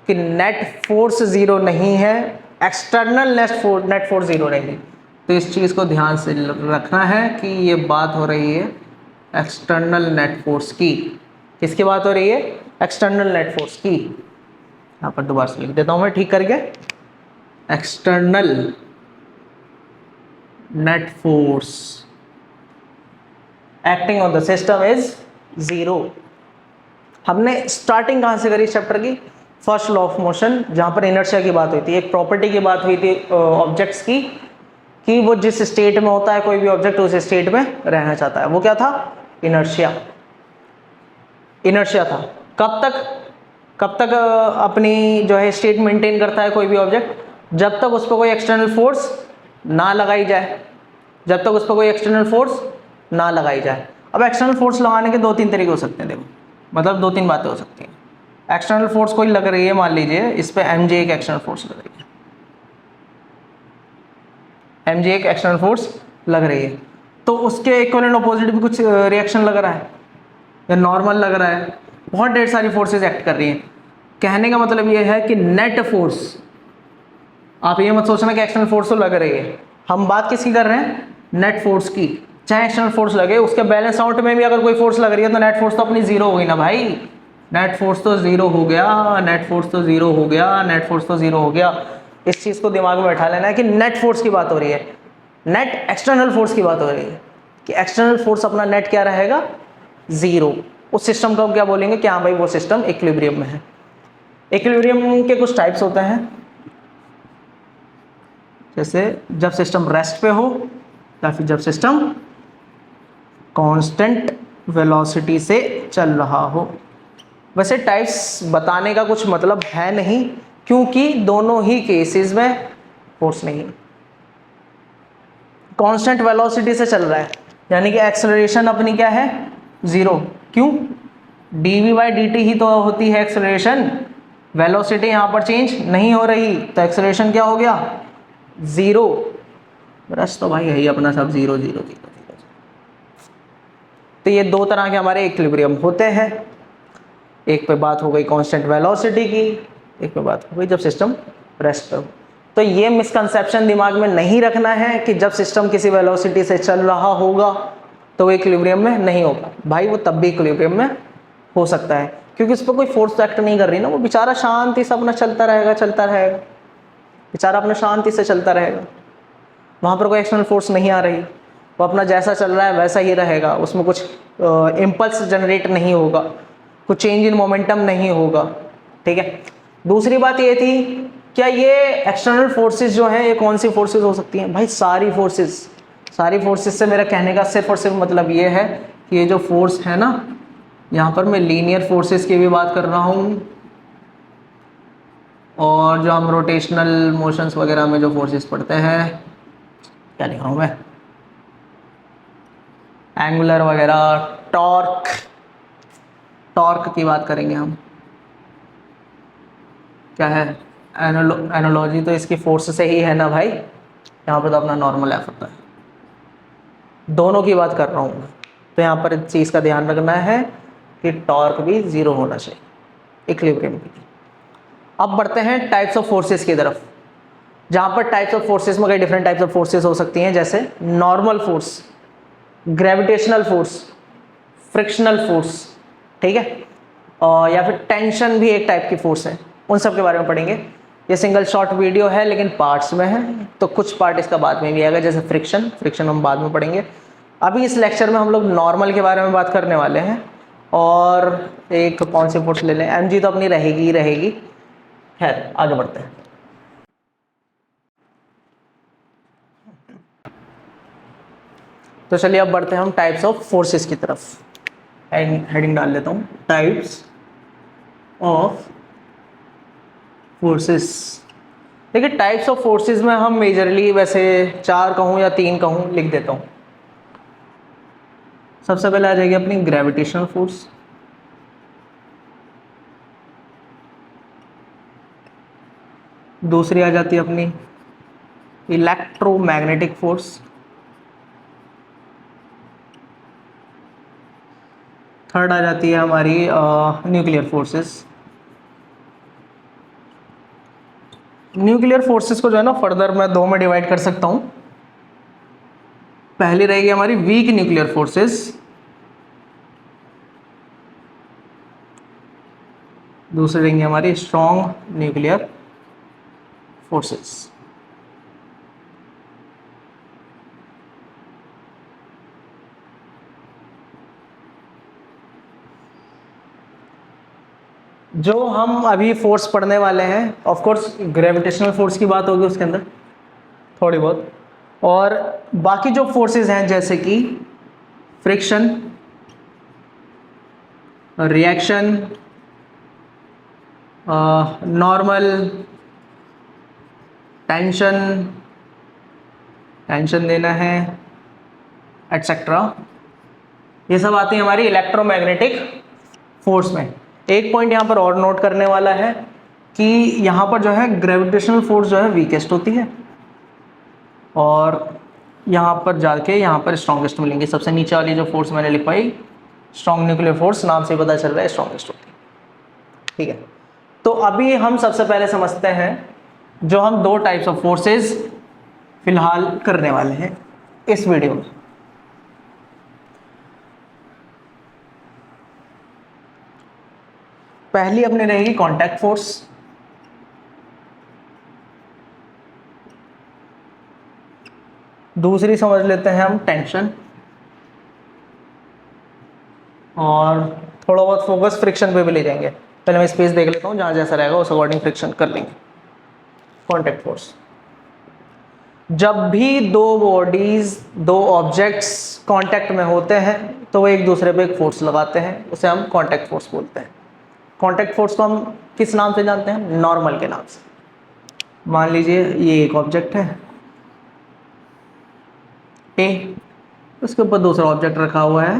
कि नेट फोर्स ज़ीरो नहीं है, एक्सटर्नल नेट फोर्स ज़ीरो नहीं। तो इस चीज़ को ध्यान से रखना है कि ये बात हो रही है एक्सटर्नल नेट फोर्स की। किसकी बात हो रही है, एक्सटर्नल नेट फोर्स की। यहाँ पर दोबारा से लिख देता हूँ मैं ठीक करके, external net force acting on the system is zero. हमने स्टार्टिंग कहाँ से करी चैप्टर की, फर्स्ट लॉ ऑफ मोशन, जहाँ पर इनर्शिया की बात हुई थी, एक प्रॉपर्टी की बात हुई थी ऑब्जेक्ट्स की, कि वो जिस स्टेट में होता है कोई भी ऑब्जेक्ट उस स्टेट में रहना चाहता है। वो क्या था, इनर्शिया। इनर्शिया था कब तक अपनी जो है स्टेट मेंटेन करता है कोई भी ऑब्जेक्ट, जब तक उस पर कोई एक्सटर्नल फोर्स ना लगाई जाए, जब तक उस पर कोई एक्सटर्नल फोर्स ना लगाई जाए। अब एक्सटर्नल फोर्स लगाने के दो तीन तरीके हो सकते हैं, देखो मतलब दो तीन बातें हो सकती हैं। एक्सटर्नल फोर्स कोई लग रही है, मान लीजिए इस पे mj एक एक्सटर्नल फोर्स लग रही है, mj एक एक्सटर्नल फोर्स लग रही है, तो उसके इक्विवेलेंट अपोजिट भी कुछ रिएक्शन लग रहा है या नॉर्मल लग रहा है, बहुत ढेर सारी फोर्सेज एक्ट कर रही हैं। कहने का मतलब ये है कि नेट फोर्स, आप ये मत सोचना कि एक्सटर्नल फोर्स तो लग रही है, हम बात किसकी कर रहे हैं, नेट फोर्स की। चाहे एक्सटर्नल फोर्स लगे, उसके बैलेंस आउट में भी अगर कोई फोर्स लग रही है तो नेट फोर्स तो अपनी जीरो होगी ना भाई, नेट फोर्स तो ज़ीरो हो गया, नेट फोर्स तो ज़ीरो हो गया, नेट फोर्स तो ज़ीरो हो गया। इस चीज़ को दिमाग में बैठा लेना है कि नेट फोर्स की बात हो रही है, नेट एक्सटर्नल फोर्स की बात हो रही है कि एक्सटर्नल फोर्स अपना नेट क्या रहेगा, ज़ीरो। उस सिस्टम को हम क्या बोलेंगे कि हाँ भाई वो सिस्टम इक्विलिब्रियम में है। इक्विलिब्रियम के कुछ टाइप्स होते हैं, जैसे जब सिस्टम रेस्ट पे हो या फिर जब सिस्टम कांस्टेंट वेलोसिटी से चल रहा हो। वैसे टाइप्स बताने का कुछ मतलब है नहीं, क्योंकि दोनों ही केसेस में फोर्स नहीं। कांस्टेंट वेलोसिटी से चल रहा है यानी कि एक्सेलरेशन अपनी क्या है, ज़ीरो। क्यों, dv/dt ही तो होती है एक्सेलरेशन, वेलोसिटी यहाँ पर चेंज नहीं हो रही, तो एक्सेलरेशन क्या हो गया, ज़ीरो। रस तो भाई है ही अपना सब ज़ीरो ज़ीरो ज़ीरो ज़ीरो। तो ये दो तरह के हमारे इक्विलिब्रियम होते हैं। एक पे बात हो गई कांस्टेंट वेलोसिटी की, एक पे बात हो गई जब सिस्टम रेस्ट पे हो। तो ये मिसकंसेप्शन दिमाग में नहीं रखना है कि जब सिस्टम किसी वेलोसिटी से चल रहा होगा तो वो इक्विलिब्रियम में नहीं होगा। भाई वो तब भी इक्विलिब्रियम में हो सकता है, क्योंकि उस पर कोई फोर्स एक्ट नहीं कर रही ना, वो बेचारा शांति से अपना चलता रहेगा, बेचारा अपना शांति से चलता रहेगा। वहाँ पर कोई एक्सटर्नल फोर्स नहीं आ रही, वो अपना जैसा चल रहा है वैसा ही रहेगा, उसमें कुछ इम्पल्स जनरेट नहीं होगा, कुछ चेंज इन मोमेंटम नहीं होगा। ठीक है। दूसरी बात ये थी, क्या ये एक्सटर्नल फोर्सेस जो हैं ये कौन सी फोर्सेस हो सकती हैं, भाई सारी फोर्सेस से मेरा कहने का सिर्फ और सिर्फ मतलब ये है कि ये जो फोर्स है ना, यहाँ पर मैं लीनियर फोर्सेस की भी बात कर रहा हूँ, और जो हम रोटेशनल मोशंस वगैरह में जो फोर्सेस पढ़ते हैं, क्या लिख रहा हूँ मैं, एंगुलर वगैरह, टॉर्क की बात करेंगे हम। क्या है, एनालॉजी तो इसकी फोर्स से ही है ना भाई, यहाँ पर तो अपना नॉर्मल एफ होता है। दोनों की बात कर रहा हूँ, तो यहाँ पर इस चीज़ का ध्यान रखना है कि टॉर्क भी ज़ीरो होना चाहिए इक्विलिब्रियम के लिए। अब बढ़ते हैं टाइप्स ऑफ फोर्सेस की तरफ, जहाँ पर टाइप्स ऑफ फोर्सेस में कई डिफरेंट टाइप्स ऑफ फोर्सेस हो सकती हैं, जैसे normal force, gravitational force, frictional force, ठीक है, और या फिर टेंशन भी एक टाइप की फोर्स है। उन सब के बारे में पढ़ेंगे। ये सिंगल शॉर्ट वीडियो है लेकिन पार्ट्स में है, तो कुछ पार्ट इसका बाद में भी आएगा, जैसे फ्रिक्शन हम बाद में पढ़ेंगे। अभी इस लेक्चर में हम लोग नॉर्मल के बारे में बात करने वाले हैं। और एक कौन सी फोर्स ले लें, mg तो अपनी रहेगी ही रहेगी। खैर आगे बढ़ते हैं। तो चलिए अब बढ़ते हैं हम टाइप्स ऑफ फोर्सेस की तरफ। हेडिंग डाल लेता हूँ, टाइप्स ऑफ फोर्सेस। देखिए टाइप्स ऑफ फोर्सेस में हम मेजरली वैसे 4 कहूँ या 3 कहूँ लिख देता हूँ। सबसे पहले आ जाएगी अपनी ग्रेविटेशनल फोर्स, दूसरी आ जाती है अपनी इलेक्ट्रोमैग्नेटिक फोर्स, थर्ड आ जाती है हमारी न्यूक्लियर फोर्सेस। न्यूक्लियर फोर्सेस को जो है ना फर्दर मैं 2 में डिवाइड कर सकता हूँ। पहली रहेगी हमारी वीक न्यूक्लियर फोर्सेस, दूसरी रहेंगी हमारी स्ट्रॉन्ग न्यूक्लियर फोर्सेस। जो हम अभी फोर्स पढ़ने वाले हैं, ऑफ कोर्स ग्रेविटेशनल फोर्स की बात होगी उसके अंदर थोड़ी बहुत, और बाकी जो फोर्सेस हैं जैसे कि फ्रिक्शन, रिएक्शन, नॉर्मल, टेंशन देना है, एटसेट्रा, ये सब आती है हमारी इलेक्ट्रोमैग्नेटिक फोर्स में। एक पॉइंट यहाँ पर और नोट करने वाला है कि यहाँ पर जो है ग्रेविटेशनल फोर्स जो है वीकेस्ट होती है, और यहाँ पर जाके यहाँ पर स्ट्रॉन्गेस्ट मिलेंगी। सबसे नीचे वाली जो फोर्स मैंने लिखवाई, स्ट्रॉन्ग न्यूक्लियर फोर्स, नाम से पता चल रहा है स्ट्रॉन्गेस्ट होती है। ठीक है, तो अभी हम सबसे पहले समझते हैं जो हम 2 टाइप्स ऑफ फोर्सेस फिलहाल करने वाले हैं इस वीडियो में। पहली अपनी रहेगी कांटेक्ट फोर्स, दूसरी समझ लेते हैं हम टेंशन, और थोड़ा बहुत फोकस फ्रिक्शन पे भी ले जाएंगे। पहले मैं स्पेस देख लेता हूँ, जहाँ जैसा रहेगा उस अकॉर्डिंग फ्रिक्शन कर लेंगे। कांटेक्ट फोर्स, जब भी दो बॉडीज, दो ऑब्जेक्ट्स कांटेक्ट में होते हैं तो वो एक दूसरे पे एक फोर्स लगाते हैं, उसे हम कांटेक्ट फोर्स बोलते हैं। कांटेक्ट फोर्स को हम किस नाम से जानते हैं? नॉर्मल के नाम से। मान लीजिए ये एक ऑब्जेक्ट है ए, उसके ऊपर दूसरा ऑब्जेक्ट रखा हुआ है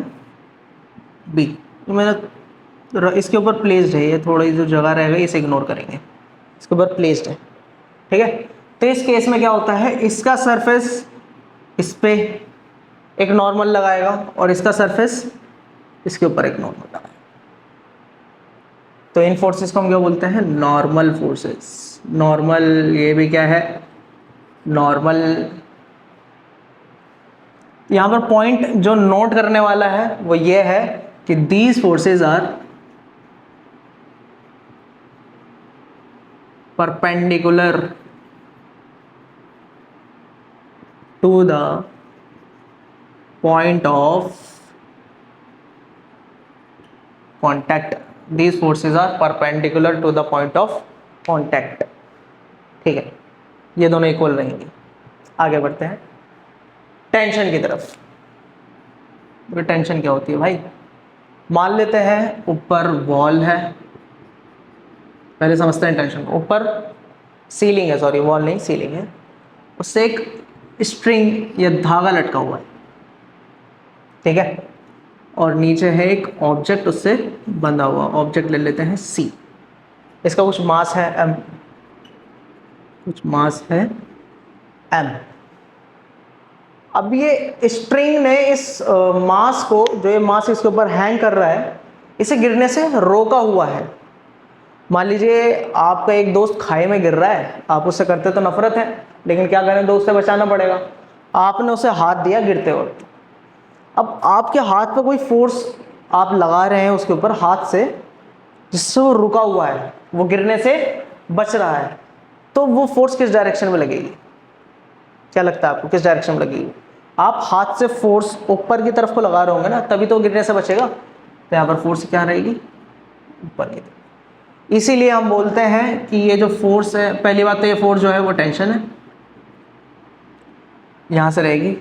बी, मैंने इसके ऊपर प्लेस्ड है, ये थोड़ी जो जगह रहेगा इसे इग्नोर करेंगे, इसके ऊपर प्लेस्ड है, ठीक है। तो इस केस में क्या होता है, इसका सरफेस इस पे एक नॉर्मल लगाएगा और इसका सरफेस इसके ऊपर एक नॉर्मल लगाएगा। तो इन फोर्सेस को हम क्या बोलते हैं? Normal forces. नॉर्मल, ये भी क्या है? नॉर्मल। यहाँ पर पॉइंट जो नोट करने वाला है वो ये है कि these forces are perpendicular to the point of contact. These forces are perpendicular to the point of contact, ठीक है। ये दोनों इक्वल रहेंगे। आगे बढ़ते हैं टेंशन की तरफ। तो टेंशन क्या होती है भाई? मान लेते हैं ऊपर वॉल है, पहले समझते हैं टेंशन को। ऊपर सीलिंग है, सॉरी वॉल नहीं सीलिंग है, उससे एक स्ट्रिंग या धागा लटका हुआ है, ठीक है। और नीचे है एक ऑब्जेक्ट उससे बंधा हुआ, ऑब्जेक्ट ले लेते हैं सी। इसका कुछ मास है एम, कुछ मास है एम। अब ये स्ट्रिंग ने इस मास को, जो ये मास इसके ऊपर हैंग कर रहा है, इसे गिरने से रोका हुआ है। मान लीजिए आपका एक दोस्त खाई में गिर रहा है, आप उससे करते तो नफरत है, लेकिन क्या करें, दोस्त से बचाना पड़ेगा। आपने उसे हाथ दिया गिरते वक्त, अब आपके हाथ पे कोई फोर्स आप लगा रहे हैं उसके ऊपर हाथ से, जिससे वो रुका हुआ है, वो गिरने से बच रहा है, तो वो फोर्स किस डायरेक्शन में लगेगी? क्या लगता है आपको, किस डायरेक्शन में लगेगी? आप हाथ से फोर्स ऊपर की तरफ को लगा रहे होंगे ना, तभी तो गिरने से बचेगा। तो यहाँ पर फोर्स क्या रहेगी? ऊपर की तरफ। इसीलिए हम बोलते हैं कि ये जो फोर्स है, पहली बात तो ये फोर्स जो है वो टेंशन है, यहाँ से रहेगी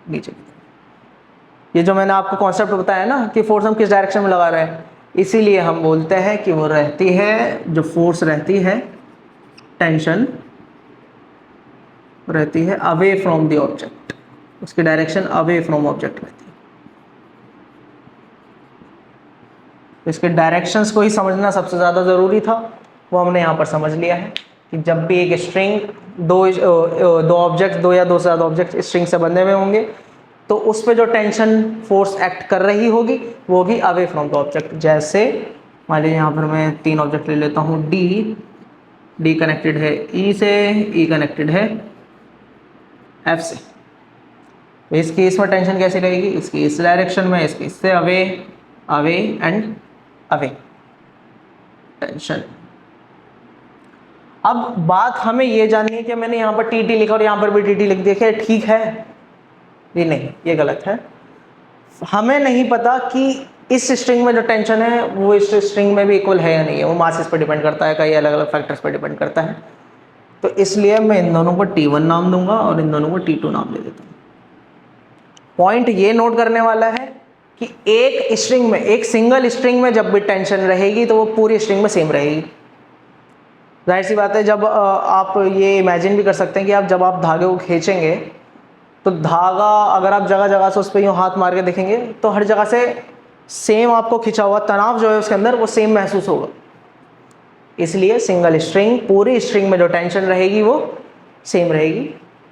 नीचे की तरफ। ये जो मैंने आपको कॉन्सेप्ट बताया ना कि फोर्स हम किस डायरेक्शन में लगा रहे हैं, इसीलिए हम बोलते हैं कि वो रहती है, जो फोर्स रहती है टेंशन रहती है अवे फ्रॉम द ऑब्जेक्ट, उसकी डायरेक्शन अवे फ्रॉम ऑब्जेक्ट रहती है। तो इसके डायरेक्शंस को ही समझना सबसे ज़्यादा ज़रूरी था, वो हमने यहाँ पर समझ लिया है कि जब भी एक स्ट्रिंग, दो ऑब्जेक्ट, दो या दो से ज़्यादा ऑब्जेक्ट स्ट्रिंग से बंधे हुए होंगे, तो उस पर जो टेंशन फोर्स एक्ट कर रही होगी वो होगी अवे फ्रॉम द ऑब्जेक्ट। जैसे मान लीजिए यहाँ पर मैं तीन ऑब्जेक्ट ले लेता हूँ, डी कनेक्टेड है ई से, ई कनेक्टेड है एफ से। तो इस केस में टेंशन कैसी रहेगी? इसकी इस डायरेक्शन में, इसकी इससे away, away and away tension. अब बात हमें ये जाननी है कि मैंने यहाँ पर टी लिखा और यहाँ पर भी टी लिख दिया, क्या ठीक है? ये नहीं, ये गलत है। हमें नहीं पता कि इस स्ट्रिंग में जो टेंशन है वो इस स्ट्रिंग में भी इक्वल है या नहीं है, वो मासेस पर डिपेंड करता है, कई अलग अलग फैक्टर्स पर डिपेंड करता है। तो इसलिए मैं इन दोनों को T1 नाम दूंगा और इन दोनों को T2 नाम दे देता हूँ। पॉइंट ये नोट करने वाला है कि एक स्ट्रिंग में, एक सिंगल स्ट्रिंग में जब भी टेंशन रहेगी तो वो पूरी स्ट्रिंग में सेम रहेगी। जाहिर सी बात है, जब आप ये इमेजिन भी कर सकते हैं कि जब आप धागे को खींचेंगे तो धागा अगर आप जगह जगह से उस पर यूँ हाथ मार के देखेंगे तो हर जगह से सेम आपको खिंचा हुआ तनाव जो है उसके अंदर वो सेम महसूस होगा। इसलिए सिंगल स्ट्रिंग, पूरी स्ट्रिंग में जो टेंशन रहेगी वो सेम रहेगी।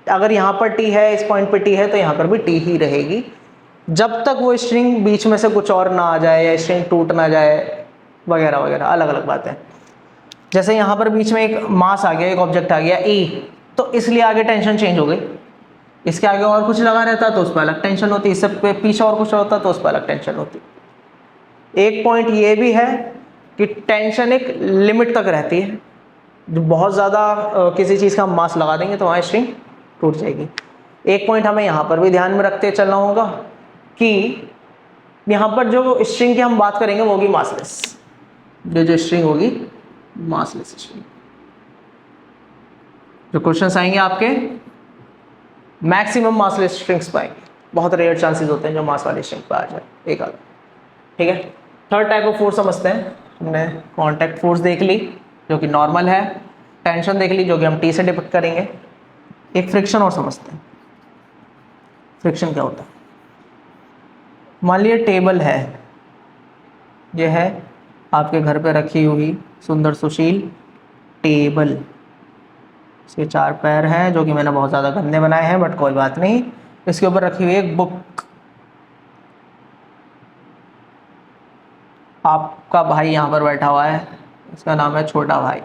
अगर यहाँ पर टी है, इस पॉइंट पर टी है, तो यहाँ पर भी टी ही रहेगी, जब तक वो स्ट्रिंग बीच में से कुछ और ना आ जाए या स्ट्रिंग टूट ना जाए वगैरह वगैरह, अलग अलग बातें। जैसे यहाँ पर बीच में एक मास आ गया, एक ऑब्जेक्ट आ गया ई, तो इसलिए आगे टेंशन चेंज हो गई। इसके आगे और कुछ लगा रहता तो उस पर अलग टेंशन होती, इससे पीछे और कुछ होता तो उस पर अलग टेंशन होती। एक पॉइंट ये भी है कि टेंशन एक लिमिट तक रहती है, जो बहुत ज़्यादा किसी चीज़ का मास लगा देंगे तो वहाँ स्ट्रिंग टूट जाएगी। एक पॉइंट हमें यहाँ पर भी ध्यान में रखते चलना होगा कि यहाँ पर जो स्ट्रिंग की हम बात करेंगे वो होगी मासलेस, जो स्ट्रिंग होगी मासलेस स्ट्रिंग। जो क्वेश्चंस आएंगे आपके मैक्सिमम मासलेस स्ट्रिंग्स पाएंगे, बहुत रेयर चांसेस होते हैं जो मास वाली स्ट्रिंग पर आ जाए एक आधा। ठीक है, थर्ड टाइप ऑफ फोर्स समझते हैं। हमने कांटेक्ट फोर्स देख ली जो कि नॉर्मल है, टेंशन देख ली जो कि हम टी से डिपिक्ट करेंगे, एक फ्रिक्शन और समझते हैं। फ्रिक्शन क्या होता है? मान लीजिए टेबल है, यह है आपके घर पे रखी हुई सुंदर सुशील टेबल, इसके 4 पैर हैं जो कि मैंने बहुत ज़्यादा गंदे बनाए हैं, बट कोई बात नहीं। इसके ऊपर रखी हुई एक बुक, आपका भाई यहाँ पर बैठा हुआ है, इसका नाम है छोटा भाई,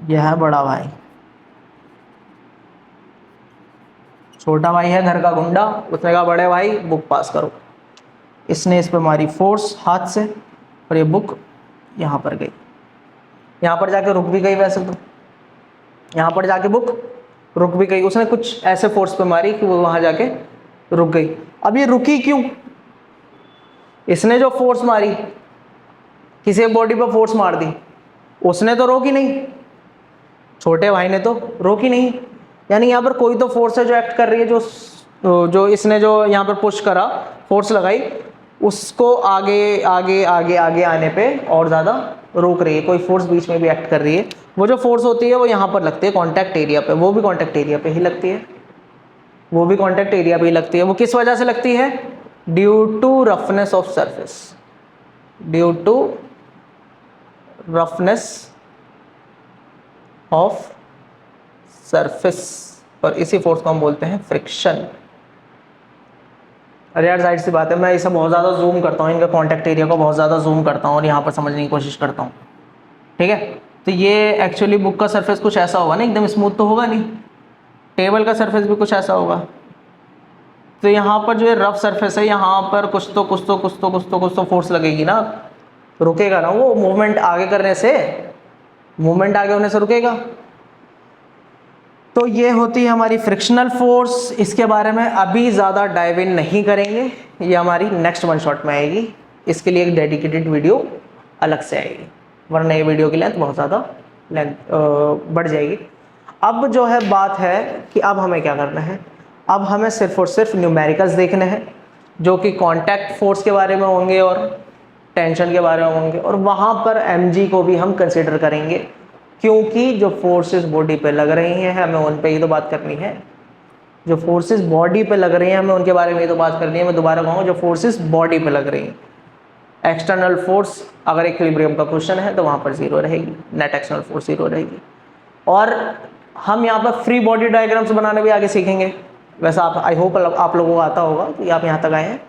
यह है बड़ा भाई। छोटा भाई है घर का गुंडा, उसने कहा बड़े भाई बुक पास करो। इसने इस पर मारी फोर्स हाथ से और ये बुक यहाँ पर गई, यहाँ पर जाके रुक भी गई। वैसे तो यहाँ पर जाके बुक रुक भी गई, उसने कुछ ऐसे फोर्स पे मारी कि वो वहाँ जाके रुक गई। अब ये रुकी क्यों? इसने जो फोर्स मारी, किसी बॉडी पर फोर्स मार दी, उसने तो रोकी नहीं, छोटे भाई ने तो रोकी नहीं। यानी यहाँ पर कोई तो फोर्स है जो एक्ट कर रही है, जो इसने जो यहाँ पर पुश करा, फोर्स लगाई, उसको आगे आगे आगे आगे आने पे और ज़्यादा रोक रही है। कोई फोर्स बीच में भी एक्ट कर रही है। वो जो फोर्स होती है वो यहाँ पर लगती है कॉन्टैक्ट एरिया पे, वो भी कॉन्टैक्ट एरिया पे ही लगती है, वो भी कॉन्टैक्ट एरिया पे ही लगती है। वो किस वजह से लगती है? Due to roughness of surface, due to roughness of surface, और इसी फोर्स को हम बोलते हैं फ्रिक्शन। अरे यार जाहिर सी बात है, मैं इसे बहुत ज़्यादा जूम करता हूँ, इनका कॉन्टैक्ट एरिया को बहुत ज़्यादा जूम करता हूँ और यहाँ पर समझने की कोशिश करता हूँ। ठीक है, तो ये एक्चुअली बुक का सरफेस कुछ ऐसा होगा ना, एकदम स्मूथ तो होगा नहीं, टेबल का सरफेस भी कुछ ऐसा होगा। तो यहाँ पर जो ये रफ सरफेस है, यहाँ पर कुछ तो फोर्स लगेगी ना, रुकेगा ना वो मूवमेंट आगे करने से, मूवमेंट आगे होने से रुकेगा। तो ये होती है हमारी फ्रिक्शनल फोर्स। इसके बारे में अभी ज़्यादा डाइव इन नहीं करेंगे, ये हमारी नेक्स्ट वन शॉट में आएगी। इसके लिए एक डेडिकेटेड वीडियो अलग से आएगी, वरना ये वीडियो की लेंथ बहुत ज़्यादा बढ़ जाएगी। अब जो है बात है कि अब हमें क्या करना है, अब हमें सिर्फ और सिर्फ न्यूमेरिकल्स देखने हैं जो कि कॉन्टैक्ट फोर्स के बारे में होंगे और टेंशन के बारे में होंगे, और वहाँ पर mg को भी हम कंसिडर करेंगे, क्योंकि जो फोर्सेस बॉडी पे लग रही हैं हमें उन पे ही तो बात करनी है। जो फोर्सेस बॉडी पे लग रही हैं हमें उनके बारे में ही तो बात करनी है। मैं दोबारा कहूँगा, जो फोर्सेस बॉडी पे लग रही हैं, एक्सटर्नल फोर्स अगर इक्विलिब्रियम का क्वेश्चन है तो वहाँ पर 0 रहेगी, नेट एक्सटर्नल फोर्स 0 रहेगी। और हम यहाँ पर फ्री बॉडी डायग्राम्स बनाने भी आगे सीखेंगे। वैसा आप आई होप आप लोगों को आता होगा कि आप यहाँ तक आए हैं।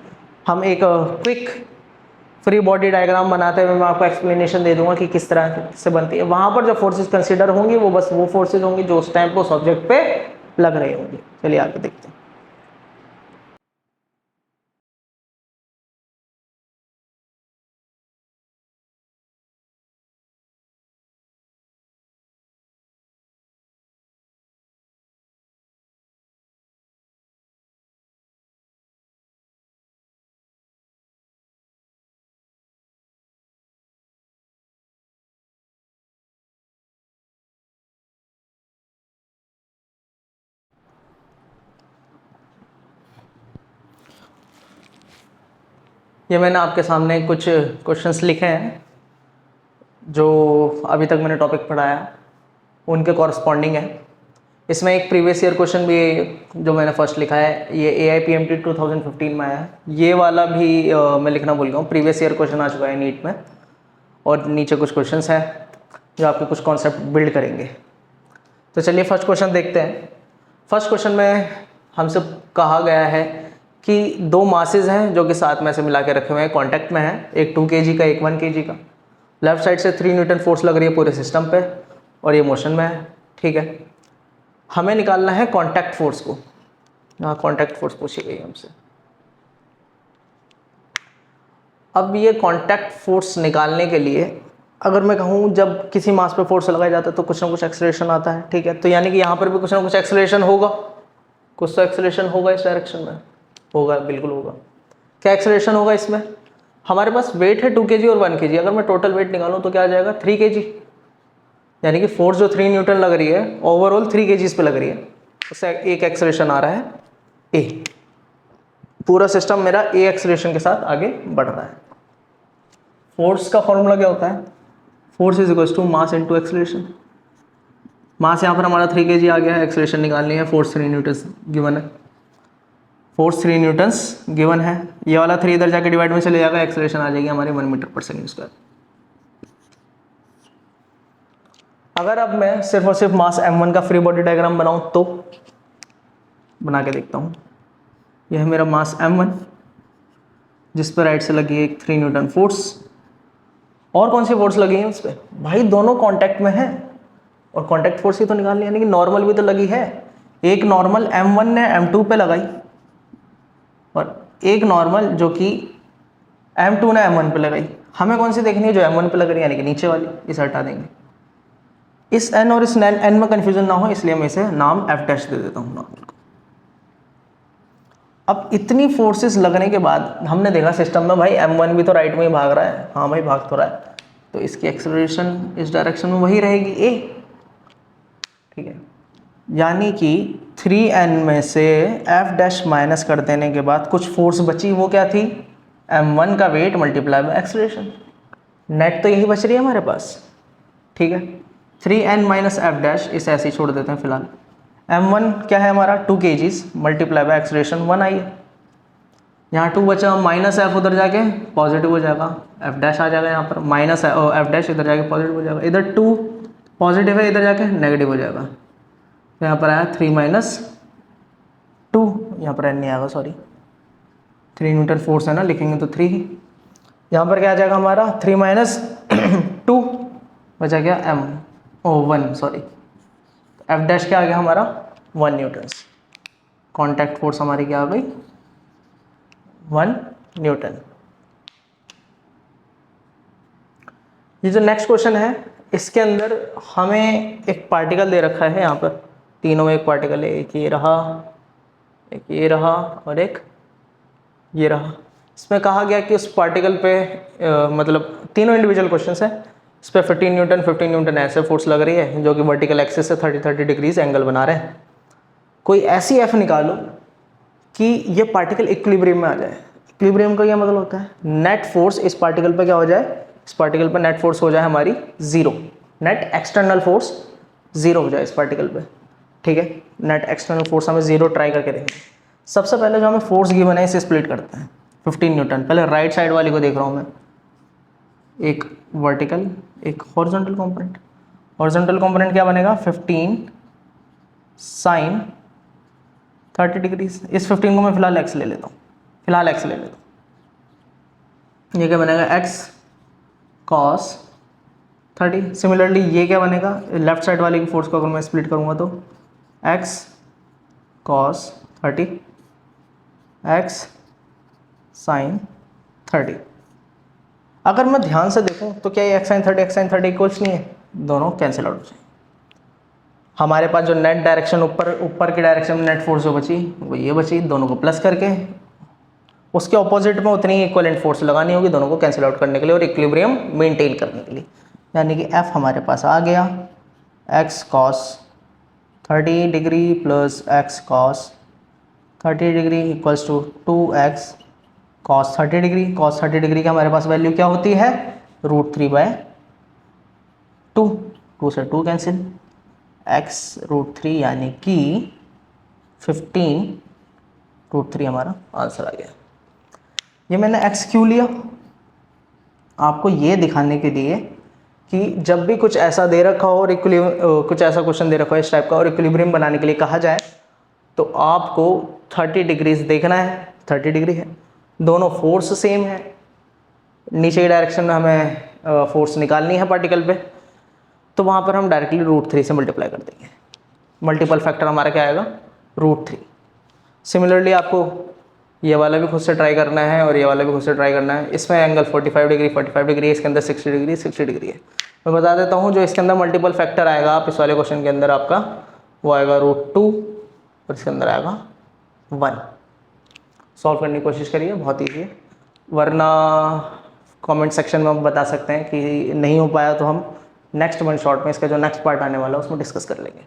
हम एक क्विक फ्री बॉडी डायग्राम बनाते हुए मैं आपको एक्सप्लेनेशन दे दूंगा कि किस तरह से बनती है। वहाँ पर जो फोर्सेस कंसीडर होंगी वो बस वो फोर्सेस होंगी जो उस टाइम पे उस ऑब्जेक्ट पे लग रही होंगी। चलिए आगे देखते हैं। ये मैंने आपके सामने कुछ क्वेश्चंस लिखे हैं जो अभी तक मैंने टॉपिक पढ़ाया उनके कॉरस्पॉन्डिंग है। इसमें एक प्रीवियस ईयर क्वेश्चन भी जो मैंने फर्स्ट लिखा है, ये AIPMT 2015 में आया है। ये वाला भी मैं लिखना भूल गया हूँ, प्रीवियस ईयर क्वेश्चन आ चुका है नीट में, और नीचे कुछ क्वेश्चंस हैं जो आपके कुछ कॉन्सेप्ट बिल्ड करेंगे। तो चलिए फर्स्ट क्वेश्चन देखते हैं। फर्स्ट क्वेश्चन में हमसे कहा गया है कि 2 मासेज हैं जो कि साथ में से मिला के रखे हुए हैं, कॉन्टैक्ट में है, एक 2 kg का, एक 1 kg का। लेफ्ट साइड से 3 न्यूटन फोर्स लग रही है पूरे सिस्टम पे और ये मोशन में है। ठीक है, हमें निकालना है कॉन्टैक्ट फोर्स को। यहाँ कॉन्टैक्ट फोर्स पूछी गई हमसे। अब ये कांटेक्ट फोर्स निकालने के लिए अगर मैं कहूँ जब किसी मास पे फोर्स लगाया जाता है तो कुछ ना कुछ एक्सेलरेशन आता है, ठीक है। तो यानी कि यहाँ पर भी कुछ ना कुछ एक्सेलरेशन होगा, कुछ तो एक्सेलरेशन होगा इस डायरेक्शन में, होगा, बिल्कुल होगा। क्या एक्सेलरेशन होगा इसमें? हमारे पास वेट है 2 kg और 1 kg, अगर मैं टोटल वेट निकालूँ तो क्या आ जाएगा 3 kg, यानी कि फोर्स जो 3 न्यूटन लग रही है ओवरऑल 3 kg पे लग रही है, उससे एक एक्सेलरेशन आ रहा है ए। पूरा सिस्टम मेरा ए एक्सेलरेशन के साथ आगे बढ़ रहा है। फोर्स का फॉर्मूला क्या होता है? Force is equal to mass into acceleration. Mass यहाँ पर हमारा 3 kg आ गया है, एक्सेलरेशन निकालनी है, फोर्स 3 न्यूटन गिवन है, फोर्स 3 न्यूटन्स गिवन है। ये वाला 3 इधर जाके डिवाइड में चले जाएगा, एक्सेलरेशन आ जाएगी हमारी 1 मीटर पर सेकेंड स्क्वायर। अगर अब मैं सिर्फ और सिर्फ मास m1 का फ्री बॉडी डायग्राम बनाऊं तो बना के देखता हूं। यह है मेरा मास m1 जिस पर राइट से लगी है एक 3 न्यूटन फोर्स। और कौन सी फोर्स लगी है उस पर? भाई दोनों कांटेक्ट में है और कांटेक्ट फोर्स ही तो निकालनी है, यानी कि नॉर्मल भी तो लगी है। एक नॉर्मल m1 ने m2 पे लगाई और एक नॉर्मल जो कि m2 ने m1 पे लगाई। हमें कौन सी देखनी है? जो m1 पे लग रही है, यानी कि नीचे वाली, इसे हटा देंगे। इस n और इस n में कंफ्यूजन ना हो इसलिए मैं इसे नाम f डैश दे देता हूँ नॉर्मल को। अब इतनी फोर्सेस लगने के बाद हमने देखा सिस्टम में भाई m1 भी तो राइट में ही भाग रहा है, हाँ भाई भाग तो रहा है, तो इसकी एक्सेलरेशन इस डायरेक्शन में वही रहेगी a, ठीक है। यानी कि 3n में से f डैश माइनस कर देने के बाद कुछ फोर्स बची, वो क्या थी? m1 का weight multiply by acceleration. Net तो यही बच रही है हमारे पास, ठीक है। 3n माइनस एफ डैश, इसे ऐसे ही छोड़ देते हैं फिलहाल। m1 क्या है हमारा 2 kg मल्टीप्लाई बाय एक्सेलरेशन 1 आई है, यहाँ 2 बचा, माइनस एफ उधर जाके पॉजिटिव हो जाएगा, एफ डैश आ जाएगा यहाँ पर, माइनस एफ डैश इधर जाके पॉजिटिव हो जाएगा, इधर 2 पॉजिटिव है, इधर जाके नेगेटिव हो जाएगा। तो यहाँ पर आया 3 माइनस 2, यहाँ पर n नहीं आएगा, सॉरी 3 न्यूटन फोर्स है ना, लिखेंगे तो 3 ही। यहाँ पर क्या आ जाएगा हमारा 3 माइनस 2 बचा गया m1 सॉरी, एफ डैश क्या आ गया हमारा 1 न्यूटन्स। कॉन्टैक्ट फोर्स हमारी क्या आ गई 1 न्यूटन। ये जो नेक्स्ट क्वेश्चन है इसके अंदर हमें एक पार्टिकल दे रखा है, यहाँ पर तीनों में एक पार्टिकल है, एक ये रहा, एक ये रहा और एक ये रहा। इसमें कहा गया कि उस पार्टिकल पे मतलब तीनों इंडिविजुअल क्वेश्चंस हैं, इस पर 15 न्यूटन ऐसे फोर्स लग रही है जो कि वर्टिकल एक्सिस से 30 डिग्रीज एंगल बना रहे हैं। कोई ऐसी एफ निकालो कि ये पार्टिकल इक्विलिब्रियम में आ जाए। इक्विलिब्रियम का क्या मतलब होता है? नेट फोर्स इस पार्टिकल पे क्या हो जाए, इस पार्टिकल पे नेट फोर्स हो जाए हमारी 0, नेट एक्सटर्नल फोर्स 0 हो जाए इस पार्टिकल पे, ठीक है। नेट एक्सटर्नल फोर्स हमें 0 ट्राई करके देंगे। सबसे पहले जो हमें फोर्स गिवन है इसे स्प्लिट करते हैं 15 न्यूटन। पहले राइट साइड वाली को देख रहा हूँ मैं, एक वर्टिकल एक हॉरिजॉन्टल कंपोनेंट। हॉरिजॉन्टल कंपोनेंट क्या बनेगा 15 साइन 30 डिग्रीज। इस 15 को मैं फिलहाल एक्स ले लेता हूँ, फिलहाल एक्स ले लेता हूँ। ये क्या बनेगा x cos 30। सिमिलरली ये क्या बनेगा, लेफ्ट साइड वाले की फोर्स को अगर मैं स्प्लिट करूँगा तो x cos 30 x sin 30। अगर मैं ध्यान से देखूं तो क्या ये x sin 30 इक्वल्स नहीं है, दोनों कैंसिल आउट हो जाए। हमारे पास जो नेट डायरेक्शन ऊपर की डायरेक्शन में नेट फोर्स जो बची वो ये बची, दोनों को प्लस करके उसके ऑपोजिट में उतनी ही इक्वलेंट फोर्स लगानी होगी दोनों को कैंसिल आउट करने के लिए और इक्विलिब्रियम मेंटेन करने के लिए। यानी कि f हमारे पास आ गया x cos 30 degree plus x cos 30 degree equals to 2x cos 30 degree. cos 30 degree की हमारे पास वैल्यू क्या होती है √3/2, 2 से 2 कैंसिल, x √3 यानी कि 15 √3 हमारा आंसर आ गया। ये मैंने x क्यों लिया, आपको ये दिखाने के लिए कि जब भी कुछ ऐसा दे रखा हो और कुछ ऐसा क्वेश्चन दे रखा हो इस टाइप का और इक्विलिब्रियम बनाने के लिए कहा जाए तो आपको 30 डिग्रीज देखना है। 30 डिग्री है, दोनों फोर्स सेम है, नीचे की डायरेक्शन में हमें फोर्स निकालनी है पार्टिकल पे, तो वहाँ पर हम डायरेक्टली √3 से मल्टीप्लाई कर देंगे। मल्टीपल फैक्टर हमारा क्या आएगा √3। सिमिलरली आपको ये वाला भी खुद से ट्राई करना है और ये वाला भी खुद से ट्राई करना है। इसमें एंगल 45 डिग्री 45 डिग्री है, इसके अंदर 60 डिग्री 60 डिग्री है। मैं बता देता हूँ, जो इसके अंदर मल्टीपल फैक्टर आएगा आप इस वाले क्वेश्चन के अंदर आपका, वो आएगा √2 और इसके अंदर आएगा 1। सॉल्व करने की कोशिश करिए, बहुत ईजी है। वरना कमेंट सेक्शन में हम बता सकते हैं कि नहीं हो पाया तो हम नेक्स्ट वन शॉट में इसका जो नेक्स्ट पार्ट आने वाला है उसमें डिस्कस कर लेंगे।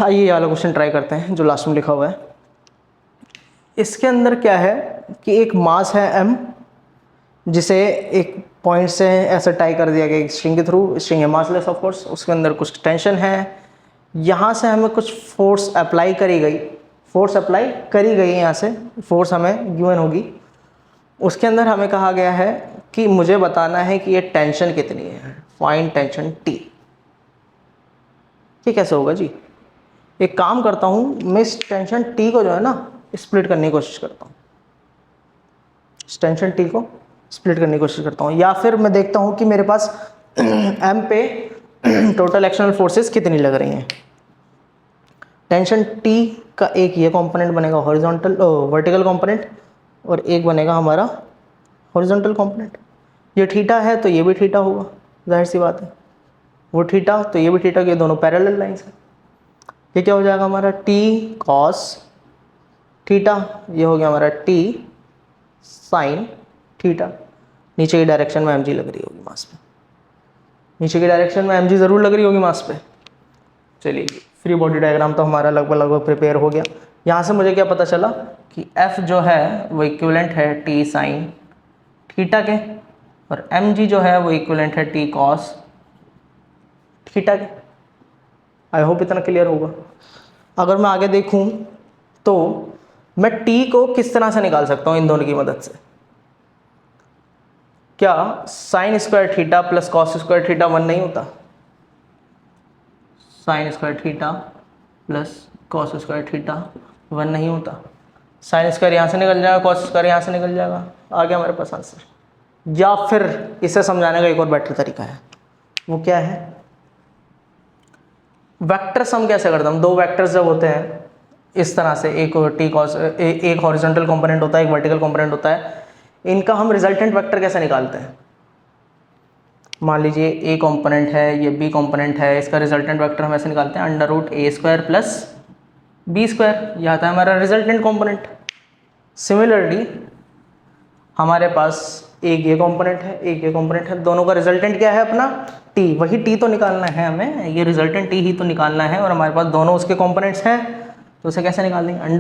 आइए ये वाला क्वेश्चन ट्राई करते हैं जो लास्ट में लिखा हुआ है। इसके अंदर क्या है कि एक मास है m, जिसे एक पॉइंट से ऐसे टाई कर दिया गया एक स्ट्रिंग के थ्रू। स्ट्रिंग है मासलेस ऑफ कोर्स, उसके अंदर कुछ टेंशन है, यहाँ से हमें कुछ फोर्स अप्लाई करी गई, यहाँ से फोर्स हमें UN होगी। उसके अंदर हमें कहा गया है कि मुझे बताना है कि ये टेंशन कितनी है, फाइंड टेंशन T। ये कैसे होगा जी? एक काम करता हूँ, मैं इस टेंशन T को जो है ना स्प्लिट करने की कोशिश करता हूँ, इस टेंशन T को स्प्लिट करने की कोशिश करता हूँ, या फिर मैं देखता हूँ कि मेरे पास M पे टोटल एक्सटर्नल फोर्सेस कितनी लग रही हैं। टेंशन T का एक ये कंपोनेंट बनेगा हॉरिजॉन्टल वर्टिकल कंपोनेंट, और एक बनेगा हमारा हॉरिजॉन्टल कंपोनेंट। ये थीटा है तो ये भी थीटा होगा, जाहिर सी बात है। वो थीटा तो ये भी थीटा, ये दोनों पैरेलल लाइंस हैं। ये क्या हो जाएगा हमारा T cos थीटा, ये हो गया हमारा T sin थीटा। नीचे की डायरेक्शन में mg लग रही होगी मास पे, नीचे की डायरेक्शन में mg ज़रूर लग रही होगी मास पे। चलिए फ्री बॉडी डायग्राम तो हमारा लगभग प्रिपेयर हो गया। यहाँ से मुझे क्या पता चला कि F जो है वो इक्विवेलेंट है T sin थीटा के, और mg जो है वो इक्विवेलेंट है T cos थीटा के। आई होप इतना क्लियर होगा। अगर मैं आगे देखूँ तो मैं T को किस तरह से निकाल सकता हूँ इन दोनों की मदद से। क्या sine square theta plus cos square theta 1 नहीं होता? Sine square theta plus cos square theta 1 नहीं होता? साइन स्क्वायर यहाँ से निकल जाएगा, कॉस स्क्वायर यहाँ से निकल जाएगा, आ गया हमारे पास आंसर। या फिर इसे समझाने का एक और बेटर तरीका है, वो क्या है? वेक्टर सम कैसे करता हूँ? दो वेक्टर्स जब होते हैं इस तरह से, एक टी कॉस, एक हॉरिजॉन्टल कंपोनेंट होता है, एक वर्टिकल कंपोनेंट होता है, इनका हम रिजल्टेंट वेक्टर कैसे निकालते हैं? मान लीजिए ए कंपोनेंट है, ये बी कंपोनेंट है, इसका रिजल्टेंट वेक्टर हम ऐसे निकालते हैं √a² प्लस b²। यह आता है हमारा रिजल्टेंट कंपोनेंट। सिमिलरली हमारे पास एक ये कंपोनेंट है, एक ये कंपोनेंट है, दोनों का रिजल्टेंट क्या है अपना t। वही t तो निकालना है हमें, ये रिजल्टेंट t ही तो निकालना है, और हमारे पास दोनों उसके कंपोनेंट्स हैं, तो उसे कैसे निकाल देंगे?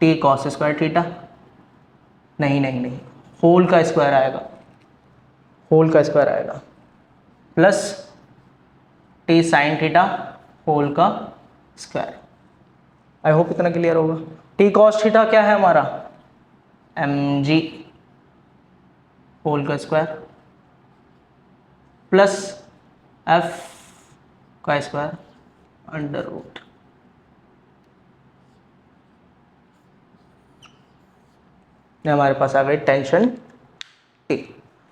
√t cos स्क्वायर थीटा, नहीं, होल का स्क्वायर आएगा, होल का स्क्वायर आएगा, plus t sin theta whole का स्क्वायर। आई होप इतना क्लियर होगा। t cos थीटा क्या है हमारा? mg होल का स्क्वायर प्लस f का स्क्वायर √। हमारे पास आ गई tension T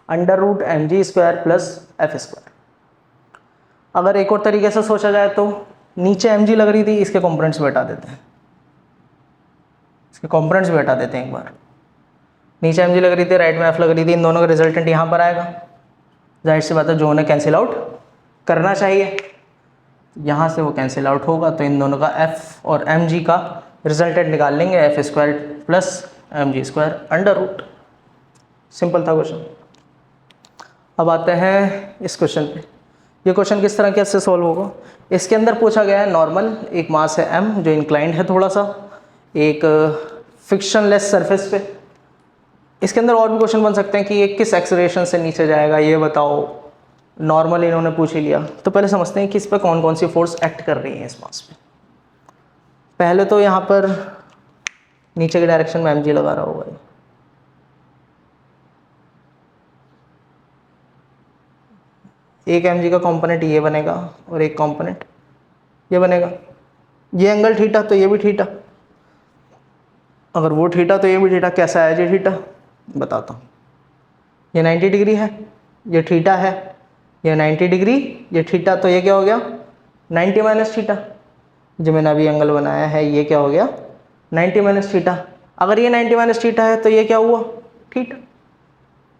√mg² plus f²। अगर एक और तरीके से सोचा जाए तो नीचे mg लग रही थी, इसके कंपोनेंट्स भी हटा देते हैं, इसके कंपोनेंट्स भी हटा देते हैं एक बार। नीचे mg लग रही थी, राइट में f लग रही थी, इन दोनों का रिजल्टेंट यहाँ पर आएगा। जाहिर सी बात है जो उन्हें कैंसिल आउट करना चाहिए, यहाँ से वो कैंसिल आउट होगा, तो इन दोनों का f और mg का रिजल्टेंट निकाल लेंगे, f² प्लस mg² √। सिंपल था क्वेश्चन। अब आते हैं इस क्वेश्चन पे। ये क्वेश्चन किस तरह कैसे सॉल्व होगा? इसके अंदर पूछा गया है नॉर्मल, एक मास है m जो इंक्लाइंड है थोड़ा सा, एक फ्रिक्शनलेस सरफेस पे। इसके अंदर और भी क्वेश्चन बन सकते हैं कि ये किस एक्सेलरेशन से नीचे जाएगा, ये बताओ। नॉर्मल इन्होंने पूछ ही लिया, तो पहले समझते हैं कि इस पर कौन कौन सी फोर्स एक्ट कर रही है इस मास पे। पहले तो यहाँ पर नीचे के डायरेक्शन में mg लगा रहा होगा, एक mg का कंपोनेंट ये बनेगा और एक कंपोनेंट ये बनेगा। ये एंगल थीटा तो ये भी थीटा, अगर वो थीटा तो ये भी थीटा। कैसा है ये थीटा? बताता हूँ। ये 90 डिग्री है, ये थीटा है, ये 90 डिग्री, ये थीटा, तो ये क्या हो गया 90 माइनस थीटा। जो मैंने अभी एंगल बनाया है ये क्या हो गया 90 माइनस थीटा। अगर ये 90 माइनस थीटा है तो ये क्या हुआ, थीटा,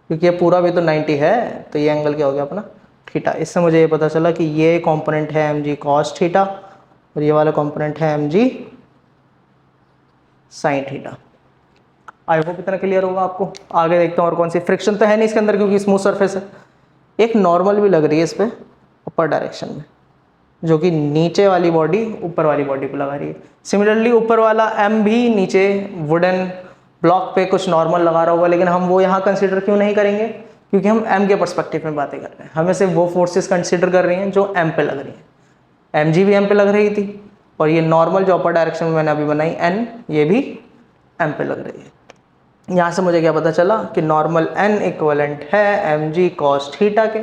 क्योंकि ये पूरा भी तो 90 है, तो ये एंगल क्या हो गया अपना, थीटा। इससे मुझे ये पता चला कि ये कंपोनेंट है एम जी कॉस थीटा और ये वाला कंपोनेंट है M G sine theta. I hope इतना क्लियर होगा आपको। आगे देखता हूँ और कौन सी, फ्रिक्शन तो है नहीं इसके अंदर क्योंकि स्मूथ सरफेस है। एक नॉर्मल भी लग रही है इस पर ऊपर डायरेक्शन में, जो कि नीचे वाली बॉडी ऊपर वाली बॉडी को लगा रही है। सिमिलरली ऊपर वाला एम भी नीचे वुडन ब्लॉक पे कुछ नॉर्मल लगा रहा होगा, लेकिन हम वो यहाँ कंसीडर क्यों नहीं करेंगे, क्योंकि हम एम के पर्सपेक्टिव में बातें कर रहे हैं। हमें सिर्फ वो फोर्सेस कंसीडर कर रही हैं जो एम पे लग रही हैं। एम जी भी एम पे लग रही थी और ये नॉर्मल जो अपर डायरेक्शन में मैंने अभी बनाई एन, ये भी एम पे लग रही है। यहाँ से मुझे क्या पता चला कि नॉर्मल एन इक्वलेंट है एम जी कॉस थीटा के,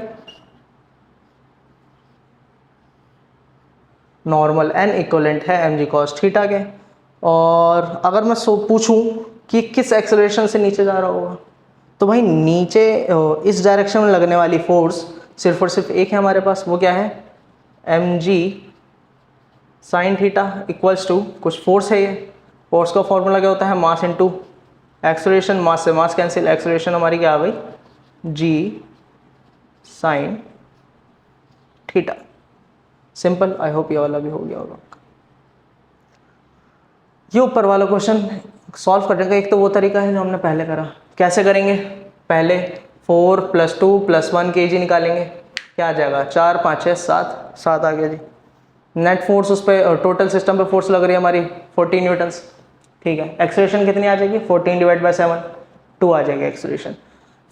नॉर्मल एन इक्वलेंट है एम जी कॉस थीटा के। और अगर मैं पूछूं कि किस एक्सेलरेशन से नीचे जा रहा होगा, तो भाई नीचे इस डायरेक्शन में लगने वाली फोर्स सिर्फ और सिर्फ एक है हमारे पास, वो क्या है, M G sine theta equals to कुछ फोर्स है। ये फोर्स का फॉर्मूला क्या होता है, मास इनटू एक्सेलरेशन, मास से मास कैंसिल, एक्सेलरेशन हमारी क्या आ गई, G sine theta. Simple. I hope ये वाला भी हो गया होगा। ये ऊपर वाला क्वेश्चन सॉल्व करने का एक तो वो तरीका है जो हमने पहले करा। कैसे करेंगे, पहले 4 + 2 + 1 kg निकालेंगे, क्या आ जाएगा, 4 5 6 7, 7 आ गया जी। नेट फोर्स उस पर टोटल सिस्टम पे फोर्स लग रही है हमारी 40 न्यूटन्स, ठीक है। एक्सेलरेशन कितनी आ जाएगी, 14/7, 2 आ जाएगी एक्सेलरेशन।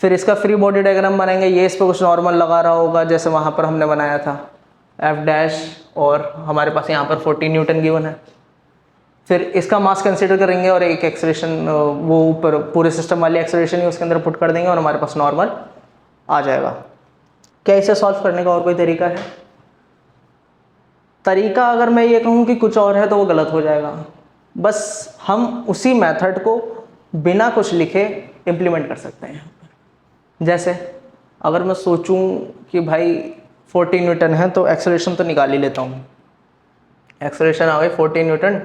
फिर इसका फ्री बॉडी डायग्राम बनाएंगे। ये इस पर कुछ नॉर्मल लगा रहा होगा जैसे वहाँ पर हमने बनाया था F' और हमारे पास यहाँ पर 14 न्यूटन गिवन है। फिर इसका मास कंसीडर करेंगे और एक एक्सेलरेशन वो ऊपर पूरे सिस्टम वाली एक्सेलरेशन ही उसके अंदर पुट कर देंगे और हमारे पास नॉर्मल आ जाएगा। क्या इसे सॉल्व करने का और कोई तरीका है? तरीका अगर मैं ये कहूँ कि कुछ और है तो वो गलत हो जाएगा। बस हम उसी मेथड को बिना कुछ लिखे इम्प्लीमेंट कर सकते हैं। जैसे अगर मैं सोचूं कि भाई 14 न्यूटन है तो एक्सेलरेशन तो निकाल ही लेता हूँ। एक्सेलरेशन आ गई 14 Newton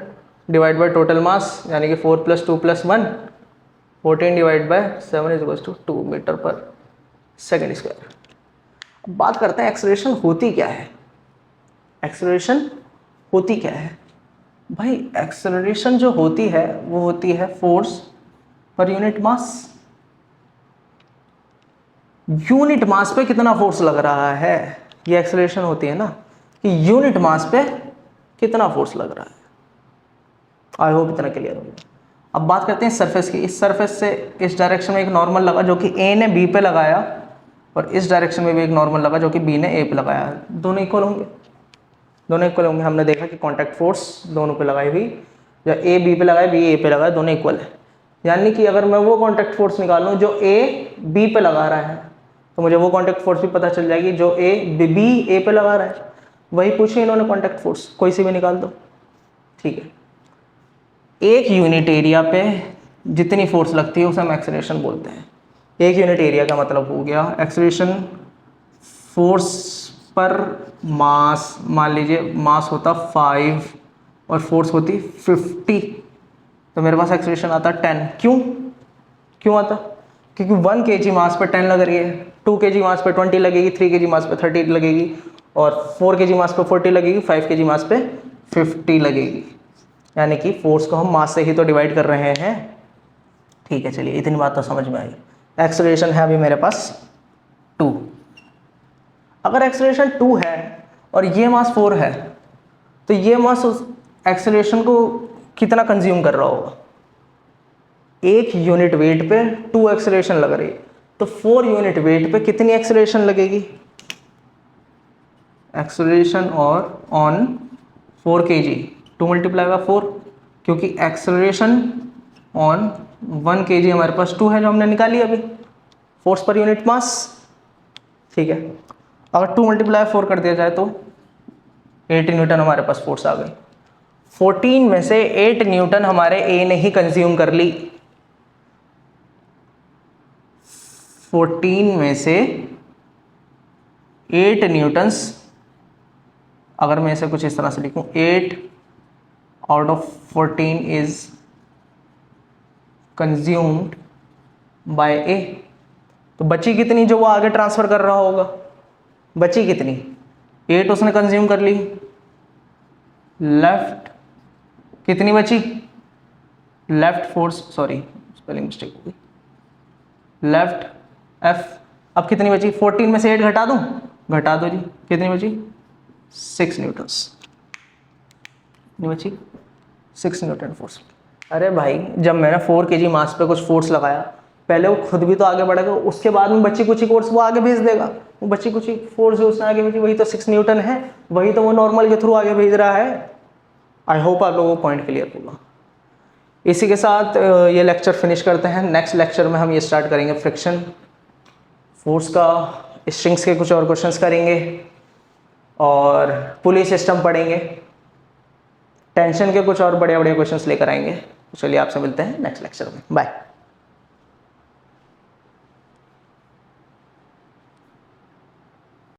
divide by total mass, यानी कि 4 + 2 + 1, 14 डिवाइड बाय 7 = 2 मीटर/सेकंड स्क्वायर। अब बात करते हैं एक्सेलरेशन होती क्या है। एक्सेलरेशन होती क्या है भाई? एक्सेलरेशन जो होती है वो होती है force per unit mass. Unit mass पे कितना फोर्स लग रहा है, ये एक्सेलरेशन होती है ना, कि यूनिट मास पे कितना फोर्स लग रहा है। आई होप इतना क्लियर हो गया। अब बात करते हैं सरफेस की। इस सरफेस से इस डायरेक्शन में एक नॉर्मल लगा जो कि ए ने बी पे लगाया, और इस डायरेक्शन में भी एक नॉर्मल लगा जो कि बी ने ए पे लगाया। दोनों इक्वल होंगे, दोनों इक्वल होंगे। हमने देखा कि कॉन्टैक्ट फोर्स दोनों पे लगाई हुई, या ए बी पे लगाए बी ए पे लगाए, दोनों इक्वल है। यानी कि अगर मैं वो कॉन्टैक्ट फोर्स निकालूँ जो ए बी पे लगा रहा है, तो मुझे वो कॉन्टैक्ट फोर्स भी पता चल जाएगी जो बी ए पे लगा रहा है। वही पूछे इन्होंने कॉन्टैक्ट फोर्स, कोई सी भी निकाल दो, ठीक है। एक यूनिट एरिया पे जितनी फोर्स लगती है उसे हम एक्सेलरेशन बोलते हैं। एक यूनिट एरिया का मतलब हो गया एक्सेलरेशन, फोर्स पर मास, मान लीजिए मास होता 5 और फोर्स होती 50, तो मेरे पास एक्सेलरेशन आता 10। क्यों आता? क्योंकि 1 kg मास पे 10 लग रही है, 2 kg मास पे 20 लगेगी, 3 kg मास पे 30 लगेगी, और 4 kg मास पे 40 लगेगी, 5 kg मास पे 50 लगेगी। यानी कि फोर्स को हम मास से ही तो डिवाइड कर रहे हैं, ठीक है। चलिए इतनी बात तो समझ में आई। एक्सेलरेशन है अभी मेरे पास 2। अगर एक्सेलरेशन 2 है और ये मास 4 है, तो ये मास उस एक्सेलरेशन को कितना कंज्यूम कर रहा होगा? एक यूनिट वेट पे 2 एक्सेलरेशन लग रही है, तो 4 यूनिट वेट पे कितनी एक्सेलरेशन लगेगी? एक्सेलरेशन और ऑन 4 kg, 2 × 4, क्योंकि एक्सेलरेशन ऑन 1 kg हमारे पास 2 है जो हमने निकाली अभी, फोर्स पर यूनिट मास, ठीक है। अगर 2 × 4 कर दिया जाए तो 8 न्यूटन हमारे पास फोर्स आ गई। 14 में से 8 न्यूटन हमारे ए ने ही कंज्यूम कर ली। 14 में से 8 न्यूटन्स, अगर मैं इसे कुछ इस तरह से लिखूं, 8 out of 14 is consumed by A, तो बची कितनी जो वो आगे ट्रांसफ़र कर रहा होगा, बची कितनी 8 उसने कंज्यूम कर ली, लेफ्ट कितनी बची, left force, sorry spelling mistake हो गई, लेफ्ट एफ, अब कितनी बची 14 में से 8 घटा दूं, घटा दो जी, कितनी बची 6 न्यूटन्स, कितनी बची 6 न्यूटन फोर्स। अरे भाई जब मैंने 4 kg मास पे कुछ फोर्स लगाया, पहले वो खुद भी तो आगे बढ़ेगा, उसके बाद में बची कुछ फोर्स वो आगे भेज देगा, वो बची कुछ फोर्स जो उसने आगे भेजी वही तो 6 न्यूटन है, वही तो वो नॉर्मल के थ्रू आगे भेज रहा है। आई होप आप लोगों को पॉइंट क्लियर होगा। इसी के साथ ये लेक्चर फिनिश करते हैं। नेक्स्ट लेक्चर में हम ये स्टार्ट करेंगे फ्रिक्शन फोर्स का, स्ट्रिंग्स के कुछ और क्वेश्चंस करेंगे और पुली सिस्टम पढ़ेंगे, टेंशन के कुछ और बड़े बड़े क्वेश्चंस लेकर आएंगे। तो चलिए आपसे मिलते हैं नेक्स्ट लेक्चर में, बाय।